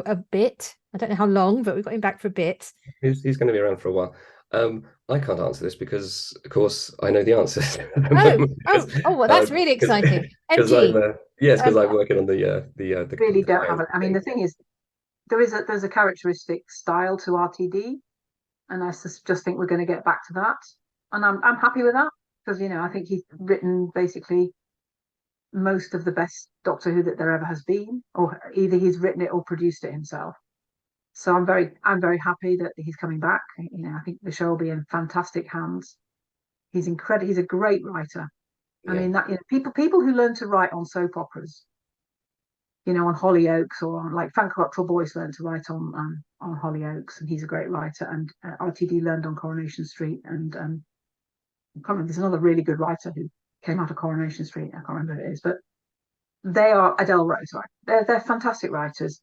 Speaker 1: a bit. I don't know how long, but we've got him back for a bit.
Speaker 3: He's going to be around for a while. I can't answer this because, of course, I know the answers.
Speaker 1: Well, that's really exciting.
Speaker 3: Because I'm working on the
Speaker 2: really don't have it. I mean, the thing is, there's a characteristic style to RTD, and I just think we're going to get back to that, and I'm happy with that because I think he's written basically most of the best Doctor Who that there ever has been, or either he's written it or produced it himself. So I'm very happy that he's coming back. I think the show will be in fantastic hands. He's incredible. He's a great writer. I mean, that people who learn to write on soap operas, on Hollyoaks, or on, like, Frank Cottrell Boyce learned to write on Hollyoaks, and he's a great writer. And RTD learned on Coronation Street, and I can't remember. There's another really good writer who came out of Coronation Street. I can't remember who it is, but they are Adele Rose. Right? They're fantastic writers.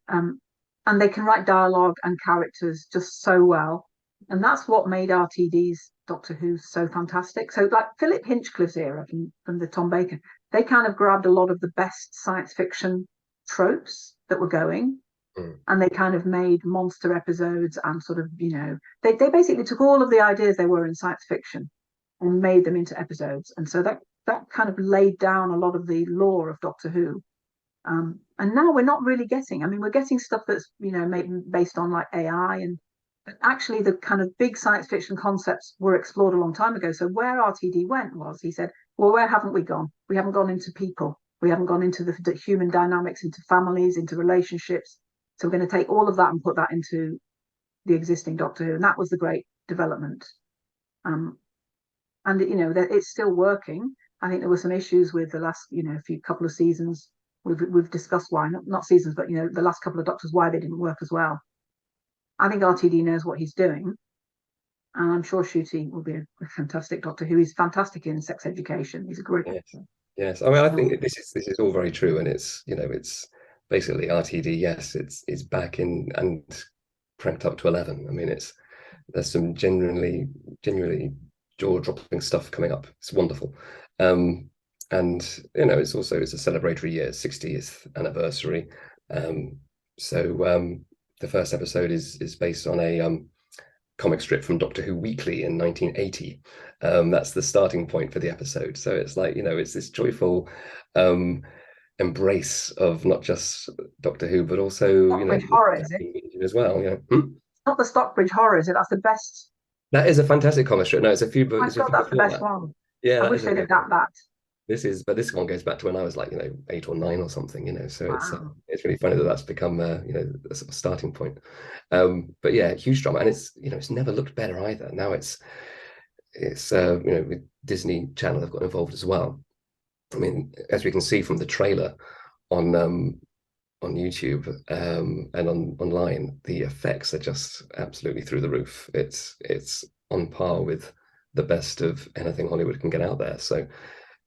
Speaker 2: And they can write dialogue and characters just so well. And that's what made RTD's Doctor Who's so fantastic. So like Philip Hinchcliffe's era from the Tom Baker, they kind of grabbed a lot of the best science fiction tropes that were going, and they kind of made monster episodes and sort of, they basically took all of the ideas they were in science fiction and made them into episodes. And so that kind of laid down a lot of the lore of Doctor Who. And now we're not really getting, I mean, we're getting stuff that's, based on like AI, but actually the kind of big science fiction concepts were explored a long time ago. So where RTD went was, he said, well, where haven't we gone? We haven't gone into people. We haven't gone into the human dynamics, into families, into relationships. So we're going to take all of that and put that into the existing Doctor Who. And that was the great development. And, that it's still working. I think there were some issues with the last, couple of seasons. We've discussed why, not seasons, but, the last couple of Doctors, why they didn't work as well. I think RTD knows what he's doing. And I'm sure Ncuti will be a fantastic Doctor Who. He's fantastic in sex education. He's a great actor.
Speaker 3: Yes. I mean, I think this is all very true, and it's basically RTD. Yes, it's back in and cranked up to 11. I mean, there's some genuinely jaw-dropping stuff coming up. It's wonderful. And it's a celebratory year, 60th anniversary. So the first episode is based on a comic strip from Doctor Who Weekly in 1980. That's the starting point for the episode. So it's like, it's this joyful embrace of not just Doctor Who, but also,
Speaker 2: Stockbridge Horror, is it?
Speaker 3: As well.
Speaker 2: Not the Stockbridge Horror, is it? That's the best.
Speaker 3: That is a fantastic comic strip. No, it's a few books.
Speaker 2: I thought that's the best one.
Speaker 3: Yeah,
Speaker 2: I wish they'd adapt that.
Speaker 3: This one goes back to when I was like 8 or 9 or something. So
Speaker 2: Wow.
Speaker 3: it's really funny that's become a sort of starting point. But yeah, huge drama, and it's never looked better either. Now it's with Disney Channel have got involved as well. I mean, as we can see from the trailer on YouTube and online, the effects are just absolutely through the roof. It's on par with the best of anything Hollywood can get out there. So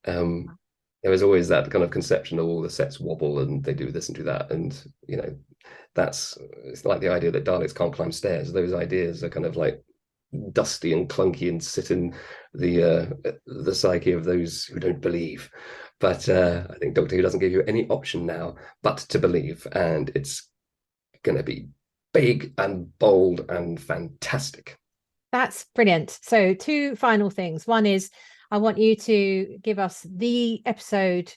Speaker 3: there was always that kind of conception of all the sets wobble and they do this and do that, and it's like the idea that Daleks can't climb stairs. Those ideas are kind of like dusty and clunky and sit in the psyche of those who don't believe. But I think Doctor Who doesn't give you any option now but to believe, and it's going to be big and bold and fantastic.
Speaker 1: That's brilliant. So 2 final things. One is, I want you to give us the episode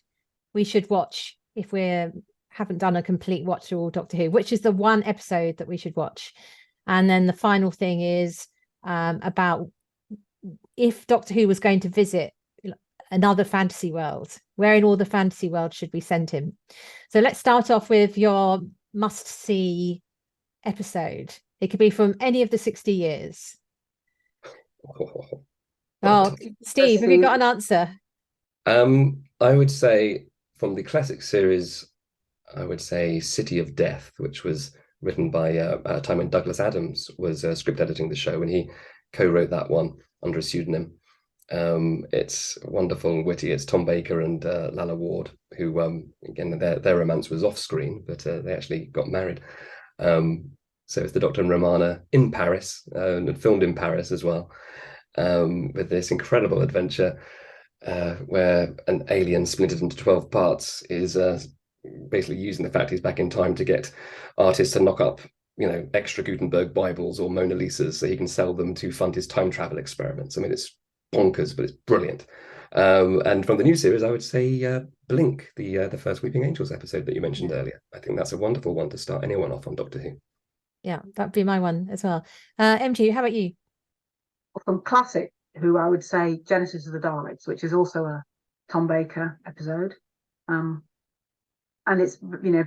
Speaker 1: we should watch if we haven't done a complete watch through all Doctor Who, which is the one episode that we should watch. And then the final thing is about if Doctor Who was going to visit another fantasy world, where in all the fantasy world should we send him? So let's start off with your must-see episode. It could be from any of the 60 years. Oh, Steve, have you got an answer?
Speaker 3: I would say from the classic series, I would say City of Death, which was written by a time when Douglas Adams was script editing the show, and he co-wrote that one under a pseudonym. It's wonderful and witty. It's Tom Baker and Lalla Ward, who again their romance was off screen, but they actually got married. So it's the Doctor and Romana in Paris, and filmed in Paris as well. With this incredible adventure where an alien splintered into 12 parts is basically using the fact he's back in time to get artists to knock up, extra Gutenberg Bibles or Mona Lisas so he can sell them to fund his time travel experiments. I mean, it's bonkers, but it's brilliant. And from the new series, I would say Blink, the first Weeping Angels episode that you mentioned earlier. I think that's a wonderful one to start anyone off on Doctor Who.
Speaker 1: Yeah, that'd be my one as well. MG, how about you?
Speaker 2: From classic Who, I would say Genesis of the Daleks, which is also a Tom Baker episode. And it's,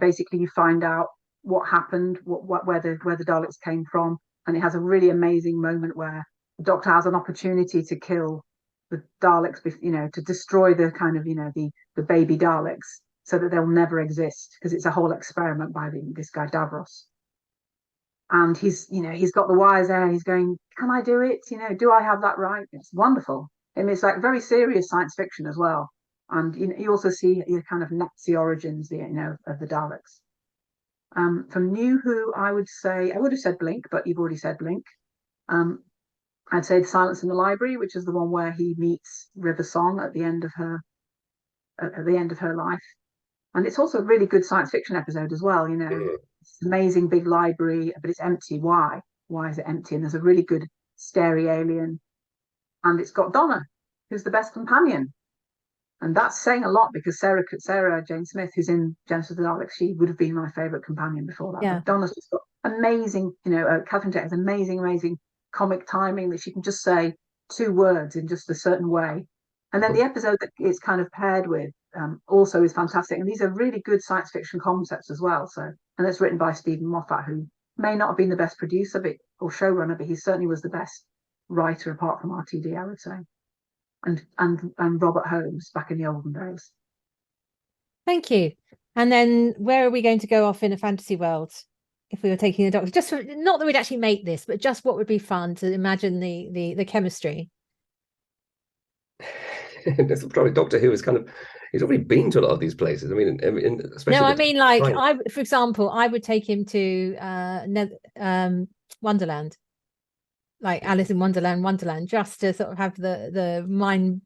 Speaker 2: basically you find out what happened, where the Daleks came from, and it has a really amazing moment where the Doctor has an opportunity to kill the Daleks, to destroy the kind of, the baby Daleks, so that they'll never exist, because it's a whole experiment by this guy Davros. And he's got the wires there. He's going, can I do it? Do I have that right? It's wonderful. And it's like very serious science fiction as well. And you also see your kind of Nazi origins, of the Daleks. From New Who, I would have said Blink, but you've already said Blink. I'd say The Silence in the Library, which is the one where he meets River Song at the end of her life. And it's also a really good science fiction episode as well. It's an amazing big library, but it's empty. Why? Why is it empty? And there's a really good scary alien, and it's got Donna, who's the best companion. And that's saying a lot, because Sarah Jane Smith, who's in Genesis of the Daleks, she would have been my favourite companion before that.
Speaker 1: Yeah.
Speaker 2: But Donna's just got amazing, Catherine Tate has amazing comic timing, that she can just say 2 words in just a certain way. And then the episode that it's kind of paired with also is fantastic. And these are really good science fiction concepts as well. And it's written by Stephen Moffat, who may not have been the best producer or showrunner, but he certainly was the best writer apart from RTD, I would say. And Robert Holmes back in the olden days.
Speaker 1: Thank you. And then where are we going to go off in a fantasy world if we were taking a Doctor? Just not that we'd actually make this, but just what would be fun to imagine the chemistry.
Speaker 3: Probably Doctor Who is he's already been to a lot of these places. I mean, especially.
Speaker 1: No, I mean, like, for example, I would take him to Wonderland, like Alice in Wonderland, just to sort of have the mind.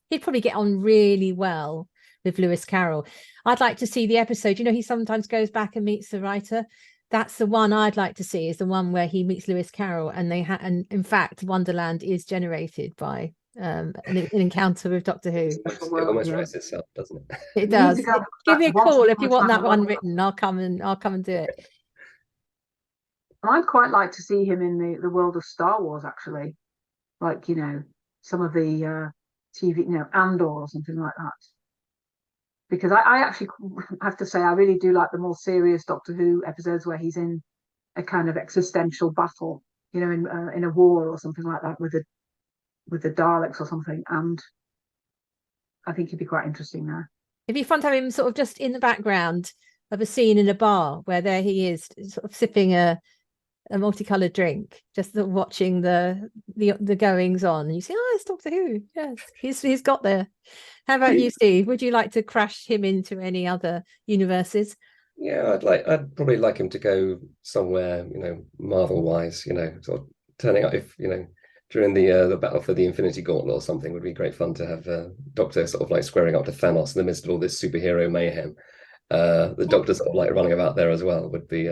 Speaker 1: He'd probably get on really well with Lewis Carroll. I'd like to see the episode. He sometimes goes back and meets the writer. That's the one I'd like to see, is the one where he meets Lewis Carroll, and and in fact, Wonderland is generated by an encounter with Doctor Who.
Speaker 3: It almost writes itself, doesn't it?
Speaker 1: It does. Give me a call if you want that one written. I'll come and do it.
Speaker 2: I'd quite like to see him in the world of Star Wars, actually, like some of the TV, Andor or something like that. Because I actually have to say I really do like the more serious Doctor Who episodes where he's in a kind of existential battle, in a war or something like that with the Daleks or something. And I think it'd be quite interesting there.
Speaker 1: It'd be fun to have him sort of just in the background of a scene in a bar where there he is, sort of sipping a multicolored drink, just watching the goings on. And you say, "Oh, it's Doctor Who." Yes, he's got there. How about you, Steve? Would you like to crash him into any other universes?
Speaker 3: Yeah, I'd probably like him to go somewhere, Marvel-wise, sort of turning up during the battle for the Infinity Gauntlet or something would be great fun to have Doctor sort of like squaring up to Thanos in the midst of all this superhero mayhem. The Doctor sort of like running about there as well would be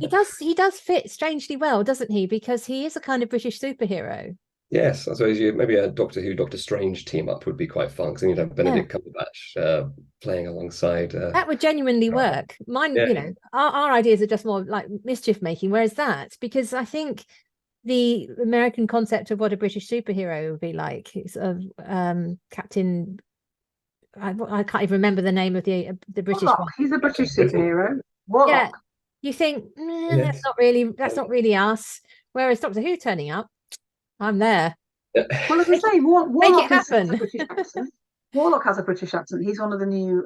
Speaker 1: he does fit strangely well, doesn't he? Because he is a kind of British superhero.
Speaker 3: Yes, I suppose maybe a Doctor Who, Doctor Strange team up would be quite fun, because then you'd have Benedict Cumberbatch playing alongside.
Speaker 1: That would genuinely work. Mine, our ideas are just more like mischief making, whereas that, because I think the American concept of what a British superhero would be like, sort of Captain. I can't even remember the name of the British
Speaker 2: Warlock.
Speaker 1: one.
Speaker 2: He's a British superhero. Warlock.
Speaker 1: Yeah, you think that's not really us. Whereas Doctor Who turning up, I'm there.
Speaker 2: Well, as I say, Warlock
Speaker 1: make it happen.
Speaker 2: Has a British accent. Warlock has a British accent. He's one of the new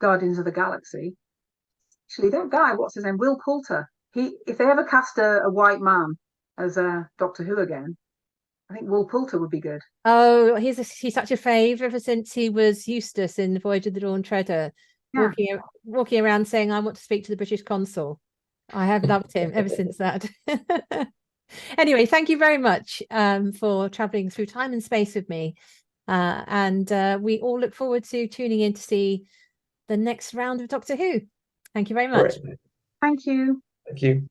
Speaker 2: Guardians of the Galaxy. Actually, that guy, what's his name? Will Poulter. If they ever cast a white man as a Doctor Who again, I think Will Poulter would be good.
Speaker 1: Oh, he's such a fave ever since he was Eustace in Voyage of the Dawn Treader, walking around saying, "I want to speak to the British consul." I have loved him ever since that. Anyway, thank you very much for traveling through time and space with me. And we all look forward to tuning in to see the next round of Doctor Who. Thank you very much.
Speaker 3: Right.
Speaker 2: Thank you.
Speaker 3: Thank you.